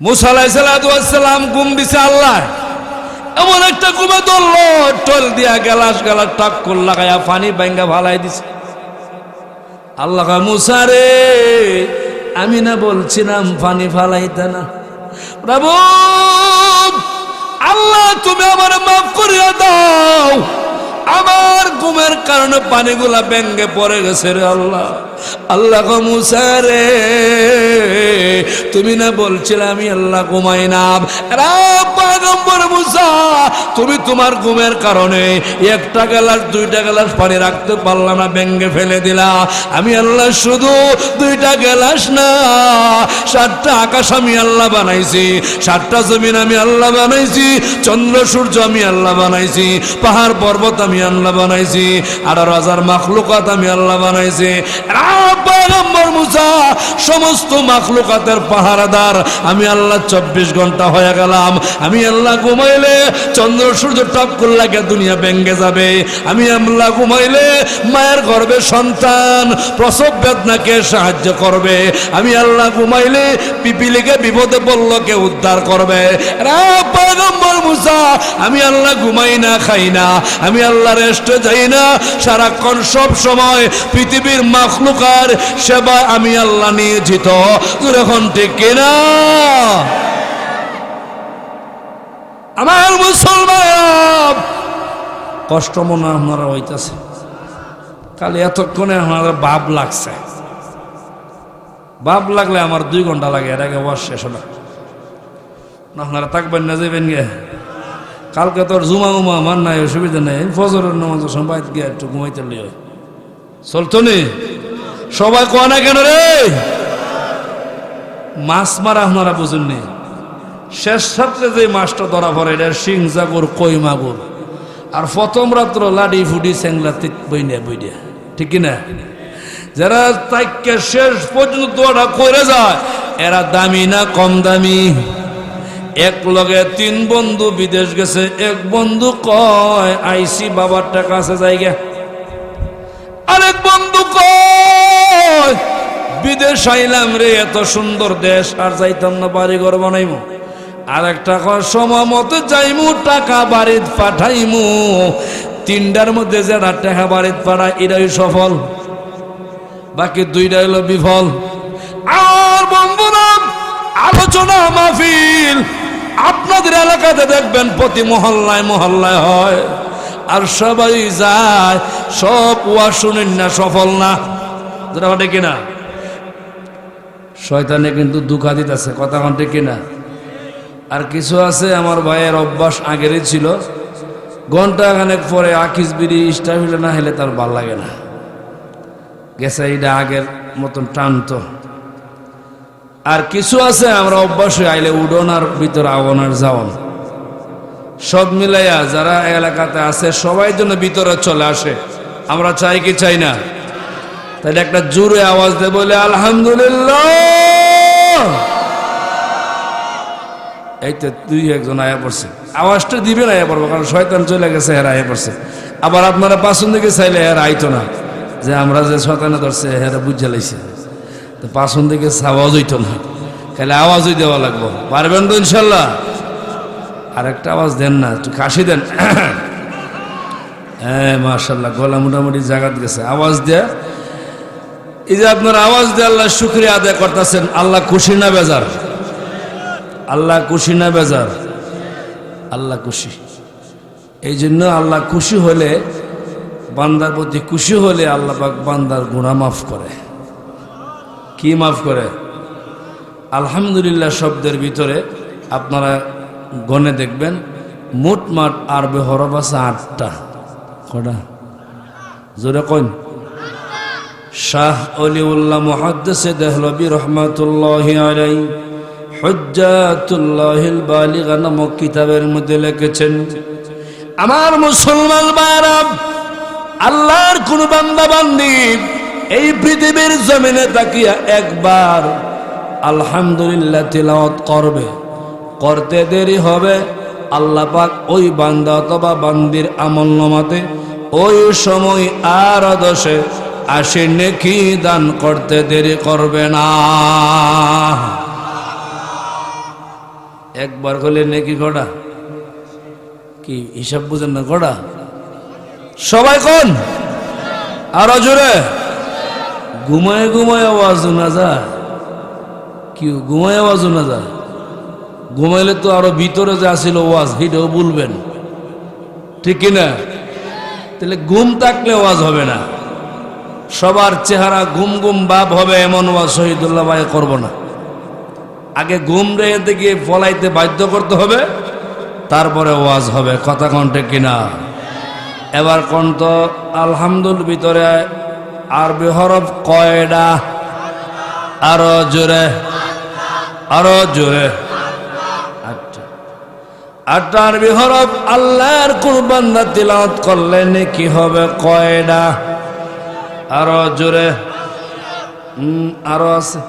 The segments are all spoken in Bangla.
মুসা আলাইহিস সালাম ঘুম দিছে আল্লাহ, এমন একটা ঘুমে ধরলো, টল দিয়া গেলাস গেলাস টাক্কুর লাগাইয়া পানি ভাঙ্গা ফালাই দিছে। আল্লাহ কয়, মুসা রে, আমি না বলছিলাম পানি ফালাইতে না? প্রভু আল্লাহ, তুমি আমার মাফ করিয়া দাও, আমার ঘুমের কারণে পানিগুলা ভেঙ্গে পড়ে গেছে রে আল্লাহ। আল্লাহ কয়, মুসা রে, তুমি না বলছিলে আমি আল্লাহ ঘুমাই না? পয়গম্বর মুসা, তুমি তোমার ঘুমের কারণে একটা গ্লাস দুইটা গ্লাস পানি রাখতে পারলাম না, ভেঙ্গে ফেলে দিলা। আমি আল্লাহ শুধু দুইটা গ্লাস না, 7টা আকাশ আমি আল্লাহ বানাইছি, 7টা জমিন আমি আল্লাহ বানাইছি, চন্দ্র সূর্য আমি আল্লাহ বানাইছি, পাহাড় পর্বত আমি আল্লাহ বানাইছি, 18,000 মাখলুকাত আমি আল্লাহ বানাইছি। পয়গম্বর মুসা, সমস্ত মাখলুকাতের পাহারাদার আমি আল্লাহ 24 ঘন্টা হয়ে গেলাম। আমি আল্লাহ ঘুমাইলে চন্দ্র সূর্য টক্কর লাগে দুনিয়া ভেঙ্গে যাবে। আমি আল্লাহ ঘুমাইলে মায়ের গর্ভে সন্তান প্রসব বেদনাকে সাহায্য করবে। আমি আল্লাহ ঘুমাইলে পিপিলিকে বিপদে পড়লকে উদ্ধার করবে। পয়গম্বর মুসা, আমি আল্লাহ ঘুমাই না, খাই না, আমি আল্লাহ রেস্টে যাই না, সারাক্ষণ সব সময় পৃথিবীর মাখলুকার সেবা আমি আল্লাহ নিয়োজিত। যখন ঠিক কিনা আমার মুসলমান? কষ্ট মনে আপনারা হইতেছে, কালি এতক্ষণে আপনারা ভাব লাগছে। ভাব লাগলে আমার 2 ঘন্টা লাগে, এর আগে ওয়াজ শেষ হলো। আপনারা থাকবেন না, যাবেন গে? কালকে তোর জুমা উমা মান নাই, অসুবিধা নেই, ফজরের নামাজ সময় গিয়ে একটু ঘুমাইতে লিয়ে চলতো নি। সবাই কয় না কেন রে? মাছ মারা আপনারা বুঝেননি, শেষ রাত্রে যে মাছটা ধরা পড়ে এটা শিং জাগুর, কই মাগুর, আর প্রথম রাত্র লাডি ফুডি চেংলা বইনে বইনে, ঠিক কিনা? যারা তাইকে শেষ পর্যন্ত দোয়াটা করে যায়, এরা দামি না কম দামি? এক লগে 3 বন্ধু বিদেশ গেছে, এক বন্ধু কয় আইসি বাবার টাকা আছে জায়গা, আরেক বন্ধু কয় বিদেশ আইলাম রে, এত সুন্দর দেশ আর যাইতাম না, বাড়ি ঘর বানাইমু। আর একটা কয় সময় মতো যাইমু, টাকা বাড়িতে পাঠাইমু। 3টার মধ্যে যারা টাকা বাড়িতে পাঠায় এটাই সফল, বাকি 2টা হলো বিফল। আর বন্ধুরা, আলোচনা মাহফিল আপনাদের এলাকাতে দেখবেন প্রতি মহল্লায় মহল্লায় হয়, আর সবাই যায়, সব ওয়া শুনেন না, সফল না। যেটা ঘটে কিনা? শয়তানে কিন্তু দুঃখা দিতেছে, কথা ঘটে কিনা? আর কিছু আছে আমার ভাইয়ের অভ্যাস আগেরই ছিল, ঘন্টা খানেক পরে আকিস বিড়ি স্টার হইলে না হলে তার ভাল লাগে না, গেছে এটা আগের মতন টানতো। আর কিছু আছে আমরা অভ্যাস হয়ে আইলে উডোনার ভিতরে আওয়ানার যাওয়ান, সব মিলাইয়া যারা এলাকাতে আছে সবাই জন্য ভিতরে চলে আসে। আমরা চাই কি চাই না? তাহলে একটা জোরে আওয়াজ দেয়, বলে আলহামদুলিল্লাহ। এই তো 2-1 আয়া পড়ছে, আওয়াজটা দিবেন, আয়া পড়বো, কারণ শয়তান চলে গেছে, হেরা আয়া পড়ছে। আবার আপনারা পাছন দিকে চাইলে হেরা আইতো না, যে আমরা যে শয়তানে ধরছে হেরা বুঝে লাইছে, তো পাছন দিকে আওয়াজ হইতো না, খালি আওয়াজই দেওয়া লাগবো। পারবেন তো ইনশাল্লাহ? আর একটা আওয়াজ দেন না, একটু কাশি দেন। হ্যাঁ মাশাল্লাহ, গলা মোটামুটি জাগাত গেছে, আওয়াজ দেয়া। এই যে আপনার আওয়াজ দিয়ে আল্লাহ শুকরিয়া আদায় করতেছেন, আল্লাহ খুশি না বেজার? আল্লাহ খুশি না বেজার? আল্লাহ খুশি। এই জন্য আল্লাহ খুশি হলে, বান্দার প্রতি খুশি হলে আল্লাহ পাক বান্দার গুনাহ মাফ করে। কি মাফ করে? আলহামদুলিল্লাহ শব্দের ভিতরে আপনারা গনে দেখবেন, মোটমাট আরবি হরফ আছে 8টা। কটা? জোরে কইন। শাহ অলিউল্লাহ মুহাদ্দিস দেহলভী রহমাতুল্লাহি আলাইহি হুজ্জাতুল্লাহিল বালিগা নামক কিতাবের মধ্যে লিখেছেন, আমার মুসলমান ভাইরা, আল্লাহর কোন বান্দা বান্দি এই পৃথিবীর জমিনে তাকিয়া একবার আলহামদুলিল্লাহ তিলাওয়াত করবে, করতে দেরি হবে, আল্লাহ পাক ওই বান্দা অথবা বান্দির আমলনামাতে ওই সময় আর 10-80 নেকি দান করতে দেরি করবে না। একবার হলে নেকি কটা? কি হিসাব বুঝেন না? কটা? সবাই কোন আরো জোরে। ঘুমায় ঘুমায় আওয়াজ না যায়? কি ঘুমায় আওয়াজ না যায়? ঘুমাইলে তো আরো ভিতরে যে আসিল ওয়াজ হিটাও বলবেন, ঠিক কিনা? তাহলে ঘুম থাকলে ওয়াজ হবে না। সবার চেহারা ঘুম ঘুম ভাব হবে এমন ওয়াজ শহীদুল্লাহ ভাই করব না। আগে ঘুম রেখে গিয়ে ফলাইতে বাধ্য করতে হবে, তারপরে ওয়াজ হবে। কথা কণ্ঠে কিনা? এবার কণ্ঠ আলহামদুলিল্লাহ ভিতরে আরবি হরফ কয়টা? আরো জোরে, আরো জোরে। আটটা আরবি হরফ। আল্লাহর কুরবানরা তিলাওয়াত করলে নেকি হবে কয়টা? আরো জোরে। আরো আছে।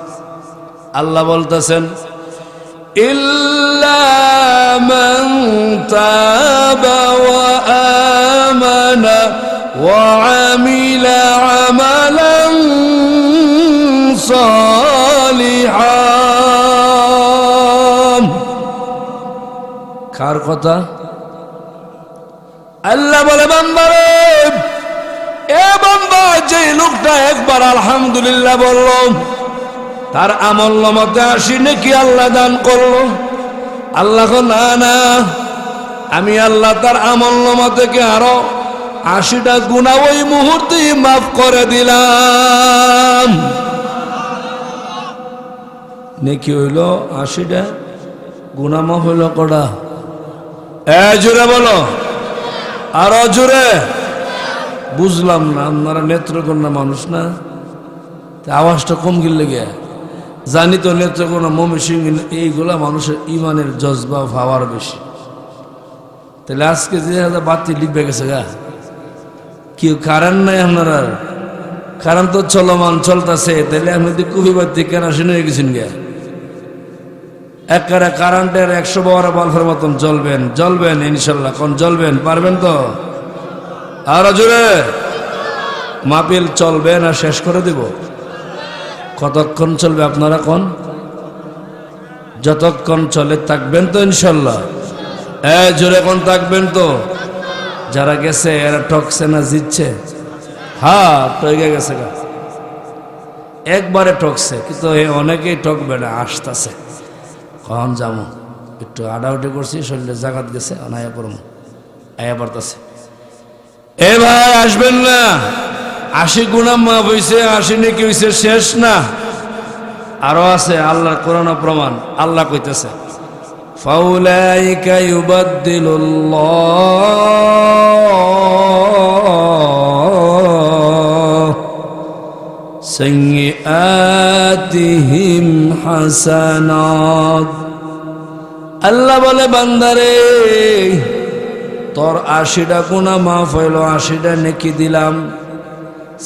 আল্লাহ বলতেছেন ইল্লা মান তাবা ওয়া আমানা ওয়া আমিলা আমালান সালিহান। কার কথা? আল্লাহ বলে বান্দারে, এ বান্দা, যে লোকটা একবার আলহামদুলিল্লাহ বলল, তার আমল নামাতে 80 নেকি আল্লাহ দান করলো। আল্লাহ না না, আমি আল্লাহ তার আমল নামা থেকে আরো 80টা গুনাহ ওই মুহূর্তে মাফ করে দিলাম। নেকি হইল 80টা, গুনাহ মাফ হইল কটা? জোরে বলো, আরো জোরে। বুঝলাম না, আপনারা নেত্রকোনা মানুষ না, আওয়াজটা কম গিলে গে। জানি তো নেত্রকোনা, ময়মনসিংহ, এইগুলা মানুষের ইমানের জজবা ভাবার বেশি। তাহলে আজকে যে বাতি লিখবে গেছে গা, কি কারেন্ট নাই আপনারা? কারেন্ট তো চলমান চলতেছে, তাহলে আপনি কুবি বাতি কেন শুনে গেছেন গে? একেবারে কারেন্টের 112 বাল্বের মতন জ্বলবেন, জ্বলবেন ইনশাল্লাহ। কোন জ্বলবেন? পারবেন তো? আরো জোরে। মাহফিল চলবে না শেষ করে দিব? কতক্ষণ চলবে আপনারা কোন? যতক্ষণ চলে থাকবেন তো ইনশাল্লাহ? জোরে কোন থাকবেন তো? যারা গেছে এরা ঠকছে না জিতছে? হ্যাঁ, টকে গেছে গা, একবারে ঠকছে, কিন্তু অনেকেই ঠকবে না, আসতেছে। কখন যাবো? একটু আডাউটি করছি, শরীরে জাগাত গেছে, অনায়া পড়ম, আয়া পড়তেছে। এ ভাই আসবেন না? 80 গুনাহ মাফ হইছে, 80 নেকি হইছে, শেষ না, আরো আছে। আল্লাহর কোরআন প্রমাণ। আল্লাহ কইতেছে ফাউলাইকা ইউবাদদিলুল্লাহ সাইয়্যাতিহিম হাসানাত। আল্লাহ বলে বান্দারে, তোর 80টা গুনাহ মাফ হইল, 80টা নেকি দিলাম।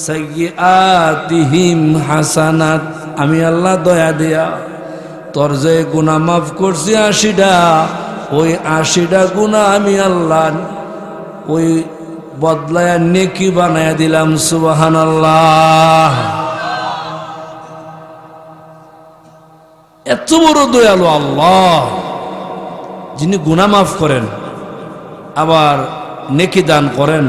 সাইয়্যাতিহিম হাসানাত, আমি আল্লাহ দয়া দিয়া তোর যে গুনাহ মাফ করছি 80টা, ওই 80টা গুনাহ আমি আল্লাহ ওই বদলায়া নেকি বানায়া দিলাম। সুবহানাল্লাহ। এত বড় দয়ালু আল্লাহ, যিনি গুনাহ মাফ করেন, আবার নেকি দান করেন,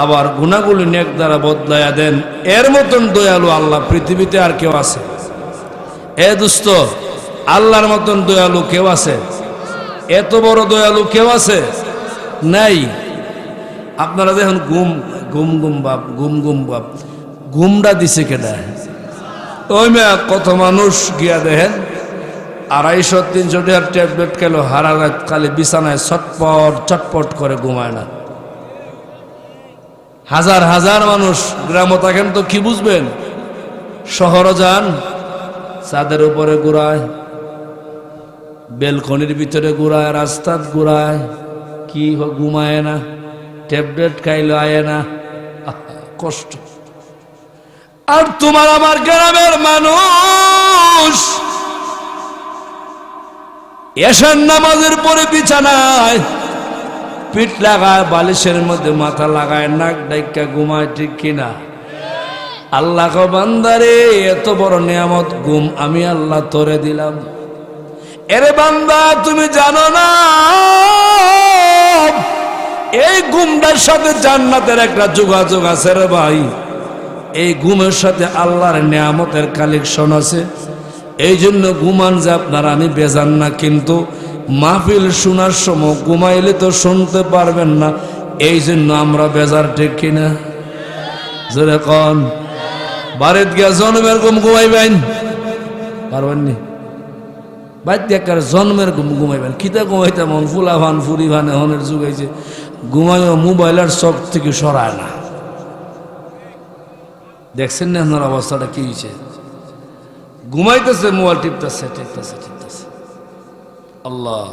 আবার গুনাহগুলি নেক দ্বারা বদলায়া দেন। এর মতন দয়ালু আল্লাহ পৃথিবীতে আর কেউ আছে? এ দোস্ত, আল্লাহর মতন দয়ালু কেউ আছে? এত বড় দয়ালু কেউ আছে? নাই। আপনারা দেখুন গুম গুম গুম বাপ, গুম গুম বাপ, গুমটা দিছে কেডা? ওই মেয়া কত মানুষ গিয়া দেখেন 250-300 টাকার ট্যাবলেট খেলো, হারা রাত খালি বিছানায় ছটপট চটপট করে ঘুমায় না। হাজার হাজার মানুষ গ্রামে থাকেন তো কি বুঝবেন? শহরে যান, ছাদের উপরে ঘুরায়, বেলকনির ভিতরে ঘুরায়, রাস্তাত ঘুরায়, কি ঘুমায় না, ট্যাবলেট খাইলে আয় না, কষ্ট। আর তোমার আমার গ্রামের মানুষ এশার নামাজের পরে বিছানায় পিঠ লাগায়, বালিশের মধ্যে মাথা লাগায়, নাক ডাইকা ঘুমায়, ঠিক কিনা? আল্লাহ কো বান্দারে, এত বড় নিয়ামত ঘুম আমি আল্লাহ তোরে দিলাম, এরে বান্দা তুমি জানো না এই ঘুমটার সাথে জান্নাতের একটা যোগাযোগ আছে রে ভাই। এই ঘুমের সাথে আল্লাহর নিয়ামতের কালেকশন আছে। এই জন্য ঘুমান যে আপনারা আমি বেজান না, কিন্তু মাহফিল শোনার সময় ঘুমাইলে তো শুনতে পারবেন না, এই জন্য আমরা বেজার, ঠিক কিনা? জোরে কন। বাড়িতে গিয়া জন্মের ঘুম ঘুমাইবেন পারবেন নি? বাড়িতে একার জন্মের ঘুম ঘুমাইবেন, কিতা ঘুমাইতাম ফুলা ভান ফুরি ভান এখনের যুগ হয়েছে, ঘুমাইও মোবাইলের চোখ থেকে সরায় না। দেখছেন না আপনার অবস্থাটা কি হয়েছে? ঘুমাইতেছে, মোবাইল টিপতেছে টিপতেছে টিপতেছে। আল্লাহ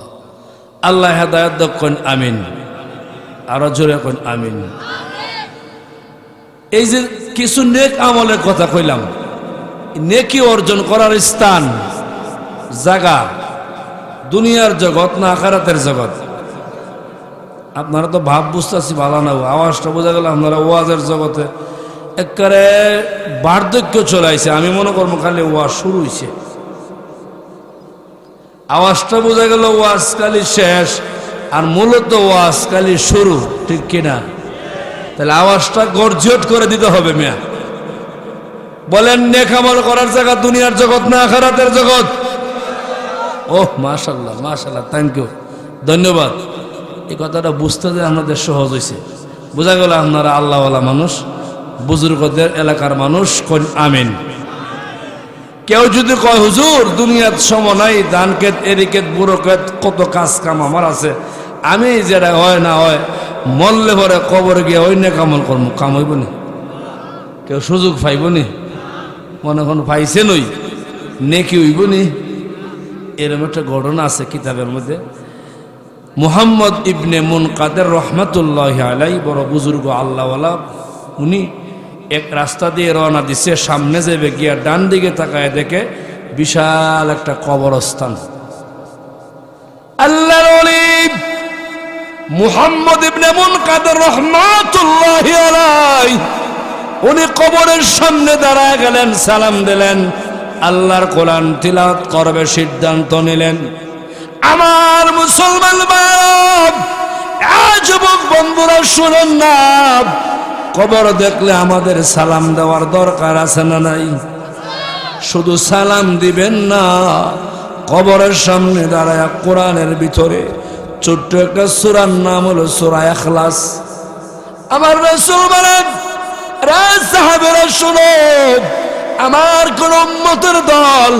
আল্লাহ হেদায়েত দাও, কোন আমিন। আরো জোরে কোন আমিন। এই যে কিছু নেক আমলের কথা কইলাম, নেকি অর্জন করার স্থান জায়গা দুনিয়ার জগৎ না আখিরাতের জগৎ? আপনারা তো ভাব বুঝতেছি ভালো না, আওয়াজটা বোঝা গেল আপনারা ওয়াজের জগতে একেবারে বার্ধক্য চলে আইছে। আমি মনে করবো খালি ওয়াজ শুরু হয়েছে, আওয়াজটা বোঝা গেল ওয়াজ খালি শেষ, আর মূলত ওয়াজ খালি শুরু, ঠিক কিনা? তাহলে আওয়াজটা গর্জিয়ত করে দিতে হবে। মিয়া বলেন, নেক আমল করার জায়গা দুনিয়ার জগৎ না আখিরাতের জগৎ? ওহ মাশাআল্লাহ মাশাআল্লাহ, থ্যাংক ইউ, ধন্যবাদ। এই কথাটা বুঝতে যে আমাদের সহজ হয়েছে। বোঝা গেল আপনারা আল্লাহওয়ালা মানুষ, বুজুর্গদের এলাকার মানুষ, কোন আমিন। কেউ যদি কয় হুজুর দুনিয়ার সময় নাই, ধান ক্ষেত এদিকে বুড়ো ক্ষেত কত কাজ কাম আমার আছে, আমি যেটা হয় না হয় মরলে পরে কবরে গিয়ে ওই নেক আমল করবো, কাম হইব নি? কেউ সুযোগ পাইব নি? মনে কোন পাইছে নই, নেকি হইব নি? এরকম একটা ঘটনা আছে কিতাবের মধ্যে। মুহাম্মদ ইবনে মুনকাদের রহমাতুল্লাহি আলাইহি, বড় বুজুর্গ আল্লাহওয়ালা, উনি এক রাস্তা দিয়ে রওনা দিছে। সামনে যাবে গিয়া ডান দিকে তাকায় দেখে বিশাল একটা কবরস্থান। আল্লাহর ওলি মুহাম্মদ ইবনে মুনকাদের রহমাতুল্লাহি আলাইহি, উনি কবরের সামনে দাঁড়ায় গেলেন, সালাম দিলেন, আল্লাহর কোরআন তিলাওয়াত করবে সিদ্ধান্ত নিলেন। আমার মুসলমান ভাই, যুবক বন্ধুরা শুনেন না, কবর দেখলে আমাদের সালাম দেওয়ার দরকার আছে না নাই? শুধু সালাম দিবেন না, কবরের সামনে দাঁড়ায় কোরআনের ভিতরে ছোট্ট একটা সূরার নাম হলো সূরা ইখলাস। আমার রাসূল বলেন, সাহাবারা শুনো, আমার কোন উম্মতের দল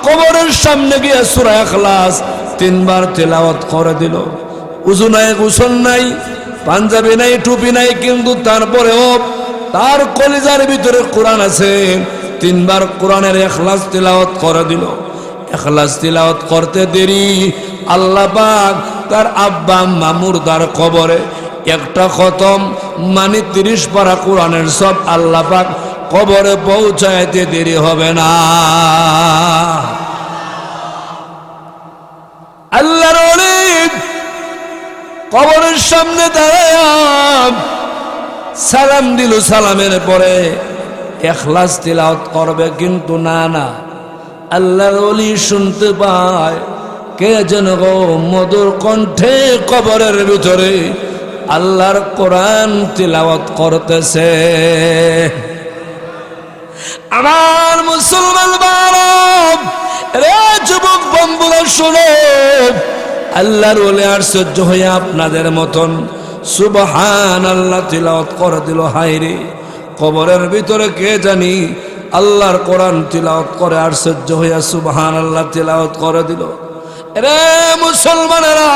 কবরের সামনে গিয়ে সূরা ইখলাস 3 বার তেলাওয়াত করে দিল। উযু নাই, গোসল নাই, পাঞ্জাবি নাই, টুপি নাই, কিন্তু তারপরেও তার কলিজার ভিতরে কোরআন আছে। 3 বার কোরআনের ইখলাস তেলাওয়াত করে দিল। ইখলাস তেলাওয়াত করতে দেরি, আল্লাহ পাক তার আব্বা আম্মা মুর্দার কবরে একটা খতম মানে 30 পারা কোরআনের সব আল্লাহ পাক কবরে পৌঁছাইতে দেরি হবে না। আল্লাহর ওলি কবরের সামনে দাঁড়ায় সালাম দিল, সালামের পরে ইখলাস তিলাওয়াত করবে, কিন্তু না, আল্লাহর ওলি শুনতে পায় কে যেন গো মধুর কণ্ঠে কবরের ভিতরে আল্লাহর কোরআন তিলাওয়াত করতেছে। আমার মুসলমান বাপ রে, যুবক বন্ধুরা শুনো, আল্লাহর ওলি আশ্চর্য হয়ে আপনাদের মতন সুবহানাল্লাহ তিলাওয়াত করে দিল। হায়রে, কবরের ভিতরে কে জানি আল্লাহর কোরআন তিলাওয়াত করে আশ্চর্য হইয়া সুবহানাল্লাহ তিলাওয়াত করে দিল। রে মুসলমানেরা,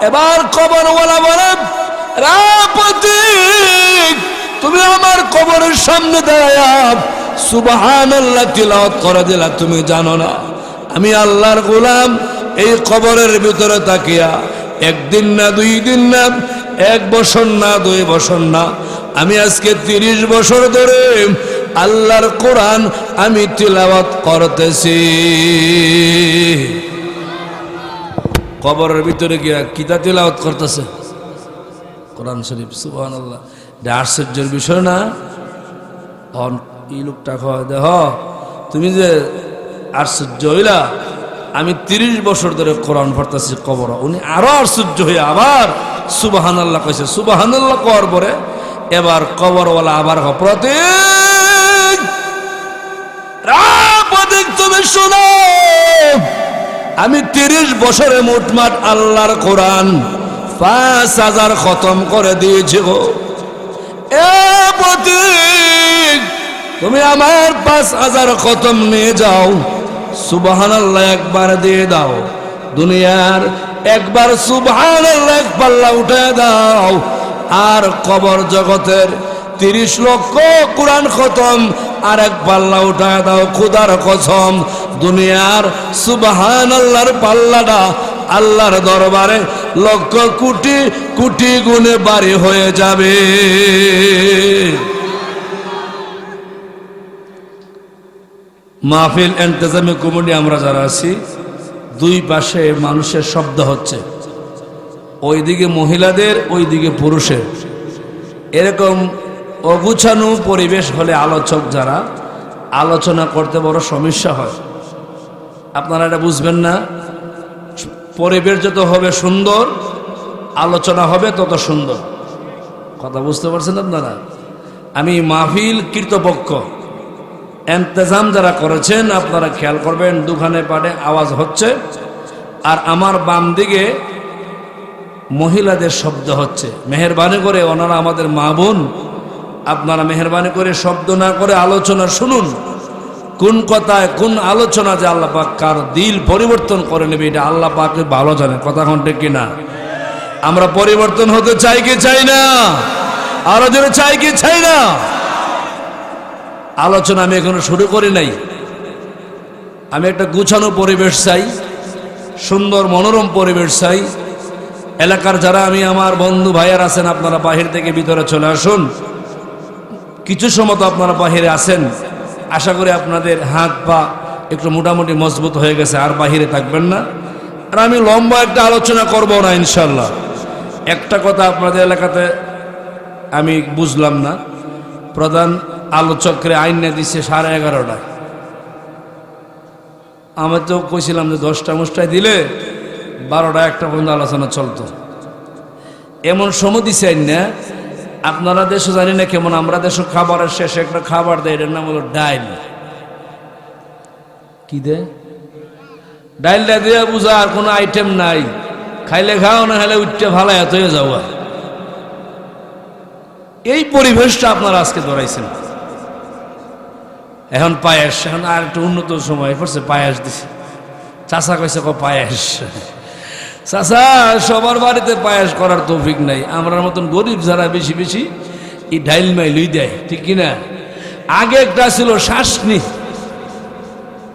এবার কবরওয়ালা বলে, পথিক তুমি আমার কবরের সামনে দাঁড়ায়া সুবহানাল্লাহ তিলাওয়াত করে দিলা, তুমি জানো না আমি আল্লাহর গোলাম এই কবরের ভিতরে তাকিয়া 1 দিন না 2 দিন না 1 বছর না 2 বছর না, আমি আজকে 30 বছর ধরে আল্লাহর কোরআন আমি তিলাওয়াত করতেছি। কবরের ভিতরে গিয়া কিতা তিলাওয়াত করতেছে? কোরআন শরীফ। সুবহানাল্লাহ, আশ্চর্যের বিষয় না? এই লোকটা কয়, দেখ তুমি যে আশ্চর্য হইলা, আমি 30 বছর ধরে কোরআন পড়তেছি কবর। উনি আরো আশ্চর্য হয়ে আবার সুবহানাল্লাহ কইছে। সুবহানাল্লাহ কওয়ার পরে এবার কবরওয়ালা আবার প্রতীক তুমি শোনো, আমি 30 বছরে মোটমাট আল্লাহর কোরআন 5000 খতম করে দিয়েছি গো। এ প্রতীক তুমি আমার 5000 খতম নিয়ে যাও, সুবহানাল্লাহ একবার দিয়ে দাও, দুনিয়ার একবার সুবহানাল্লাহ এক পাল্লা উঠে দাও, আর কবর জগতের 30 লক্ষ কোরআন খতম আর এক পাল্লা উঠায় দাও। খোদার কসম, দুনিয়ার সুবহানাল্লাহর পাল্লাটা আল্লাহর দরবারে লক্ষ কোটি কোটি গুণে বাড়ি হয়ে যাবে। মাহফিল ইন্তেজামে কমিটি আমরা যারা আছি, দুই পাশে মানুষের শব্দ হচ্ছে, ওইদিকে মহিলাদের ওইদিকে পুরুষের। এরকম অগুছানো পরিবেশ হলে আলোচক যারা আলোচনা করতে বড় সমস্যা হয়। আপনারা এটা বুঝবেন না। পরিবেশ যত হবে সুন্দর, আলোচনা হবে তত সুন্দর। কথা বুঝতে পারছেন আপনারা? আমি মাহফিল কর্তৃপক্ষ ইন্তেজাম যারা করেছেন আপনারা খেয়াল করবেন, দোকানে পাটে আওয়াজ হচ্ছে আর আমার বাম দিকে মহিলাদের শব্দ হচ্ছে। মেহেরবানি করে ওনারা আমাদের মা বোন, আপনারা মেহেরবানি করে শব্দ না করে আলোচনা শুনুন। কোন কথায় কোন আলোচনা যে আল্লাহ পাক কার দিল পরিবর্তন করে নেবে এটা আল্লাহ পাক ভালো জানে। কথা ঠিক কিনা? আমরা পরিবর্তন হতে চাই কি চাই না? আরো জোরে চাই কি চাই না? আলোচনা আমি এখনো শুরু করি নাই। আমি একটা গুছানো পরিবেশ চাই, সুন্দর মনোরম পরিবেশ চাই। এলাকার যারা আমি আমার বন্ধু ভাইয়ার আছেন, আপনারা বাহির থেকে ভিতরে চলে আসুন। কিছু সময় তো আপনারা বাহিরে আছেন, আশা করি আপনাদের হাত পা একটু মোটামুটি মজবুত হয়ে গেছে, আর বাহিরে থাকবেন না। আর আমি লম্বা একটা আলোচনা করব না ইনশাল্লাহ। একটা কথা আপনাদের এলাকাতে আমি বুঝলাম না, প্রধান আলোচকরে আইনে দিচ্ছে 11:30টায়। আমি তো কইছিলাম যে 10টা মুষ্টায় দিলে 12টা 1টা পর্যন্ত আলোচনা চলতো। এমন সময় দিছে না, আপনারা দেশও জানি না কেমন, আমরা দেশও খাবারের শেষে একটা খাবার দেয়, এটার নাম হলো ডাইল। কি দেয়? ডাইলটা দিয়ে বুঝা আর কোনো আইটেম নাই, খাইলে খাও না খাইলে উঠতে ভালো এত হয়ে যাওয়া। এই পরিবেশটা আপনারা আজকে ধরাইছেন। এখন পায়েস, এখন আর একটু উন্নত সময় পড়ছে, পায়েস দিছে। চাচা কইছে পায়েস। চাচা সবার বাড়িতে পায়েস করার তৌফিক নাই, আমরার মতন গরিব যারা বেশি বেশি এই ডাইল মাইলই দেয়, ঠিক কিনা? আগে একটা ছিল শাসনি,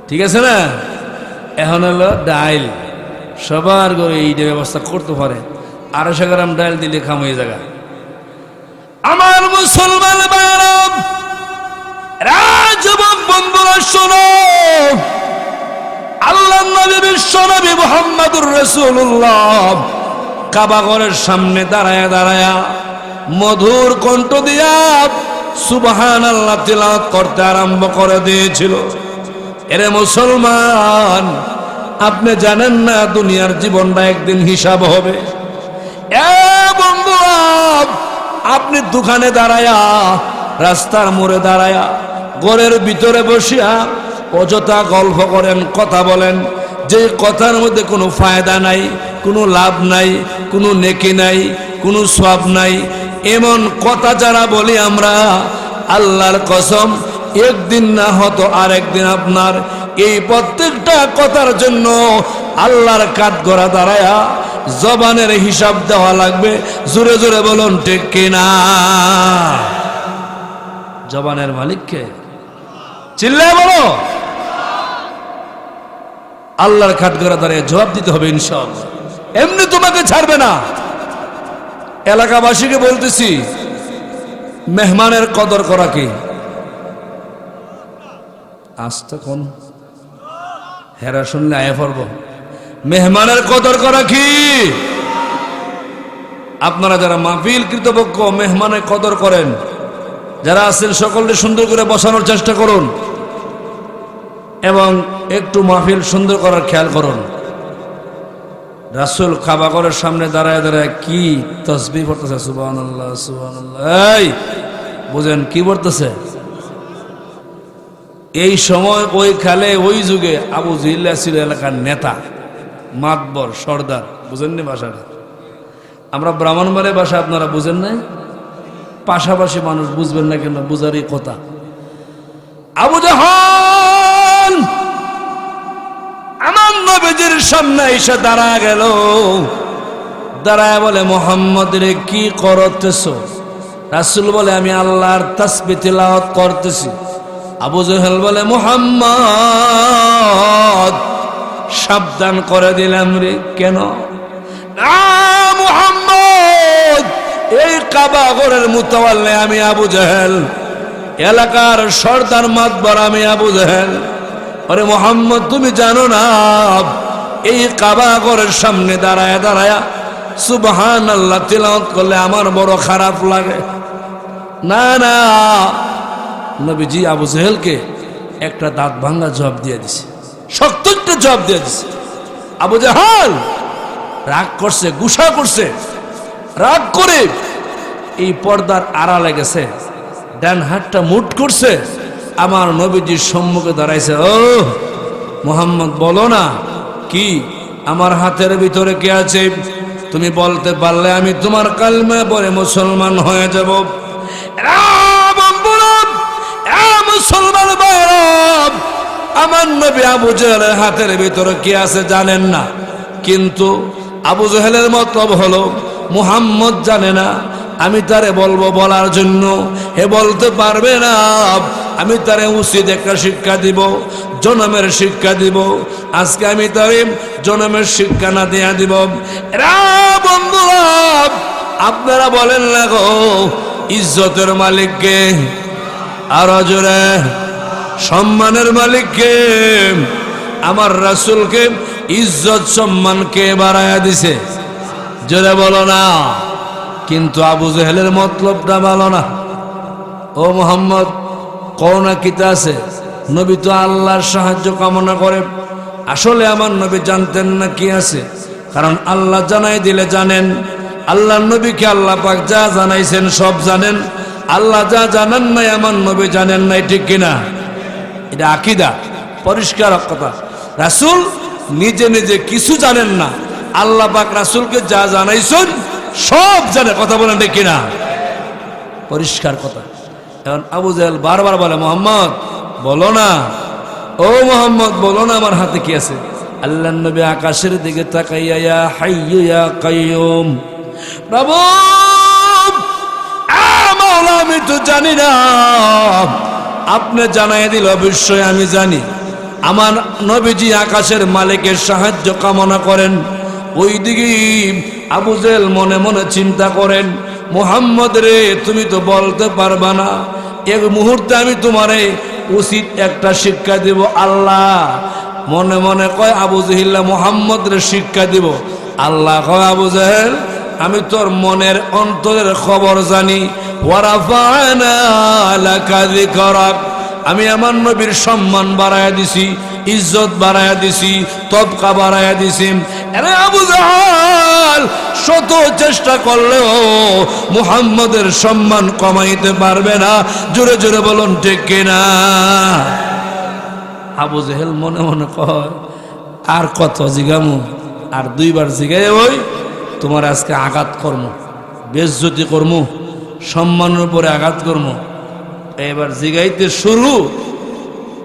ঠিক আছে না? এখন হলো ডাইল। সবার ঘরে এইটা ব্যবস্থা করতে পারে। 250 গ্রাম ডাইল দিলে খামই জায়গা। আমার মুসলমান বায়রাম, রাজবক বন্ধুরা শোনো, আল্লাহ নবী বিশ্ব নবী মুহাম্মদুর রাসূলুল্লাহ কাবা ঘরের সামনে দাঁড়ায়া দাঁড়ায়া মধুর কণ্ঠ দিয়া সুবহানাল্লাহ তিলাওয়াত করতে আরম্ভ করে দিয়েছিল। এরে মুসলমান, আপনি জানেন না দুনিয়ার জীবনটা একদিন হিসাব হবে। এ বন্ধু, আপনি দোকানে দাঁড়ায়া, রাস্তার মোড়ে দাঁড়ায়া, ঘরের ভিতরে বসিয়া অযথা গল্প করেন, কথা বলেন, যে কথার মধ্যে কোনো ফায়দা নাই, কোনো লাভ নাই, কোনো নেকি নাই, কোনো সওয়াব নাই, এমন কথা যারা বলি আমরা, আল্লাহর কসম একদিন না হতো আরেকদিন আপনার এই প্রত্যেকটা কথার জন্য আল্লাহর কাঠগড়া দাঁড়ায়া জবানের হিসাব দেওয়া লাগবে। জোরে জোরে বলুন ঠিক কিনা? জবানের মালিককে চিল্লায় বলো। আল্লাহর কাঠগড়া দাঁড়িয়ে জবাব দিতে হবে ইনশাআল্লাহ। এমনি তোমাকে ছাড়বে না। এলাকাবাসীকে বলতেছি, মেহমানের কদর করা কি? আস্তে কোন হেরা শুনলে আয়া পড়ব। মেহমানের কদর করা কি? আপনারা যারা মাহফিল কর্তৃপক্ষ মেহমানের কদর করেন, যারা আছেন সকলকে সুন্দর করে বসানোর চেষ্টা করুন। এবং একটু মাহফিল সুন্দর করার খেয়াল করুন। রাসূল কাবা ঘরের সামনে দাঁড়ায় দাঁড়ায় কি তাসবিহ পড়তেছে, সুবহানাল্লাহ সুবহানাল্লাহ। এই বুঝেন কি পড়তেছে? এই সময় ওই কালে ওই যুগে আবু জেহেল ছিল এলাকার নেতা, মাতবর, সর্দার। বুঝেননি ভাষাটা? আমরা ব্রাহ্মণবাড়ির ভাষা আপনারা বুঝেন নাই, পাশাপাশি মানুষ বুঝবেন না কেন, বুঝারই কথা। আবু জাহাল আমার নবীজির সামনে এসে দাঁড়া গেল, দাঁড়ায় বলে, মুহাম্মদ রে কি করতেছ? রাসূল বলে, আমি আল্লাহর তাসবিহ তিলাওয়াত করতেছি। আবু জেহেল বলে, মুহাম্মদ সাবধান করে দিলাম রে। কেন? না মুহাম্মদ, এই কাবা ঘরের মুতাওয়াল্লি আমি আবু জেহেল, এলাকার সর্দার মাতবর আমি আবু জেহেল। আরে মুহাম্মদ তুমি জানো না এই কাবা ঘরের সামনে দাঁড়ায় দাঁড়ায় সুবহানাল্লাহ তিলাওয়াত করলে আমার বড় খারাপ লাগে। না না, নবীজি আবু জেহেলকে একটা দাঁত ভাঙা জবাব দিয়ে দিছে, শক্ত একটা জবাব দিয়ে দিছে। আবু জেহেল রাগ করছে, গুসা করছে, রাগ করে এই পর্দার আড়ালে গেছে, ডান হাতটা মুঠ করছে, আমার নবীজির সম্মুখে দাঁড়াইছে। ও মুহাম্মদ বলো না কি আমার হাতের ভিতরে কে আছে? তুমি বলতে পারলে আমি তোমার কালমা পড়ে মুসলমান হয়ে যাব। মুসলমান ভাইরা, আমার নবী আবু জেহেলের হাতের ভিতরে কি আছে জানেন না, কিন্তু আবু জেহেলের মতলব হলো মুহাম্মদ জানে না, আমি তারে বলবো বলার জন্য, হে বলতে পারবে না, আমি তারে উচিত একটা শিক্ষা দিব, জনমের শিক্ষা দিব। আজকে আমি তারে জনমের শিক্ষা না দিয়া দিব। বন্ধুরা আপনারা বলেন না গো, ইজ্জতের মালিককে? আরো জোরে, সম্মানের মালিককে? আমার রাসূলকে ইজ্জত সম্মান কে বাড়ায়া দিছে? জোরে বলো না। কিন্তু আবু জেহেলের মতলবটা ভালো না। ও মুহাম্মদ করোনা কিতা আছে? নবী তো আল্লাহর সাহায্য কামনা করে। আসলে আমার নবী জানতেন না কি আছে, কারণ আল্লাহ জানাই দিলে জানেন। আল্লাহ নবীকে আল্লাহ পাক যা জানাইছেন সব জানেন, আল্লাহ যা জানেন নাই আমার নবী জানেন নাই, ঠিক কিনা? এটা আকীদা, পরিষ্কার কথা। রাসূল নিজে নিজে কিছু জানেন না, আল্লাহ পাক রাসূলকে যা জানাইছেন সব জানে। কথা বলেন ঠিক কিনা? পরিষ্কার কথা। এখন আবু জেহেল বারবার বলে, মুহাম্মদ বলো না, ও মুহাম্মদ বলো না আমার হাতে কি আছে? আল্লাহর নবী আকাশের দিকে তাকাইয়া, ইয়া হাইয়্যু ইয়া কাইয়্যুম, প্রভু মাওলা আমি তো জানি না, আপনি জানাই দিল, অবশ্যই আমি জানি। আমার নবীজি আকাশের মালিকের সাহায্য কামনা করেন। ওই দিকে আবু জেহেল মনে মনে চিন্তা করেন, মুহাম্মদ রে তুমি তো বলতে পারবা না, এক মুহূর্তে আমি তোমারে উচিত একটা শিক্ষা দিব। আল্লাহ মনে মনে কয় আবু জেহেল মুহাম্মদ রে শিক্ষা দিব। আল্লাহ কয় আবু জেহেল আমি তোর মনের অন্তরের খবর জানি। ওয়ারাফা'না লাকা যিকরাক, আমি আমার নবীর সম্মান বাড়ায়া দিছি, ইজ্জত বাড়ায়া দিছি, তবকা বাড়ায়া দিছি। আরে আবু জাহাল শত চেষ্টা করলেও মুহাম্মদের সম্মান কমাইতে পারবে না। জোরে জোরে বলুন ঠিক কিনা? আবু জেহেল মনে মনে কয়, আর কত জিগামু? আর দুইবার জিগাই ওই তোমার আজকে আঘাত কর্ম, বেজ্জতি কর্ম, সম্মানের উপরে আঘাত কর্ম। এবার জিগাইতে শুরু।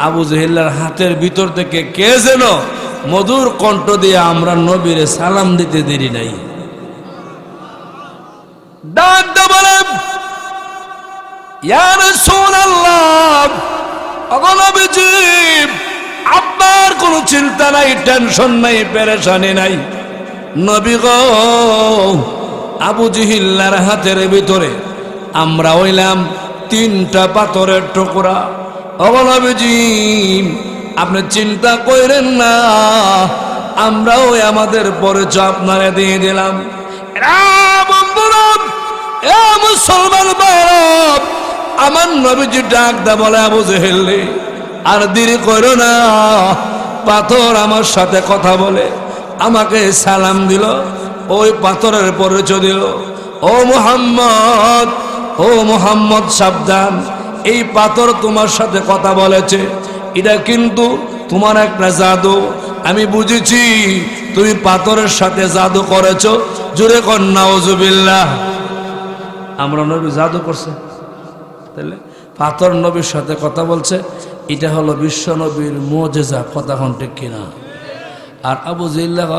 আবু জেহেলের হাতের ভিতর থেকে কে যেন মধুর কণ্ঠ দিয়ে আমরা নবীরে সালাম দিতে দেরি নাই, ডাক দে বলে, ইয়া রাসূলুল্লাহ, ওগো নবীজি আপনার কোনো চিন্তা নাই, টেনশন নাই, পেরেশানি নাই। নবী গো, আবু জেহেলের হাতের ভিতরে আমরা হইলাম 3টা পাথরের টুকরা। ওগো নবীজি আপনি চিন্তা করেন না, আমরাও আমাদের পরিচয় আপনারে দিয়ে দিলাম। বন্ধুরা, এ মুসলমান ভাইরা, আমার নবীজি ডাক দা বলে, আবু জেহেল আর দেরি করো না। পাথর আমার সাথে কথা বলে আমাকে সালাম দিল, ওই পাথরের পরিচয় দিল, ও মুহাম্মদ, ও মুহাম্মদ সাবধান, এই পাথর তোমার সাথে কথা বলেছে, এটা কিন্তু তোমার একটা জাদু। আমি বুঝেছি তুমি পাথরের সাথে জাদু করেছো। জোরে কর নাউজুবিল্লাহ। আমরা নবী জাদু করছে, তাহলে পাথর নবীর সাথে কথা বলছে, এটা হলো বিশ্ব নবীর মুজিজা। কথা কোন ঠিক কিনা? আর আবু জিল্লাহ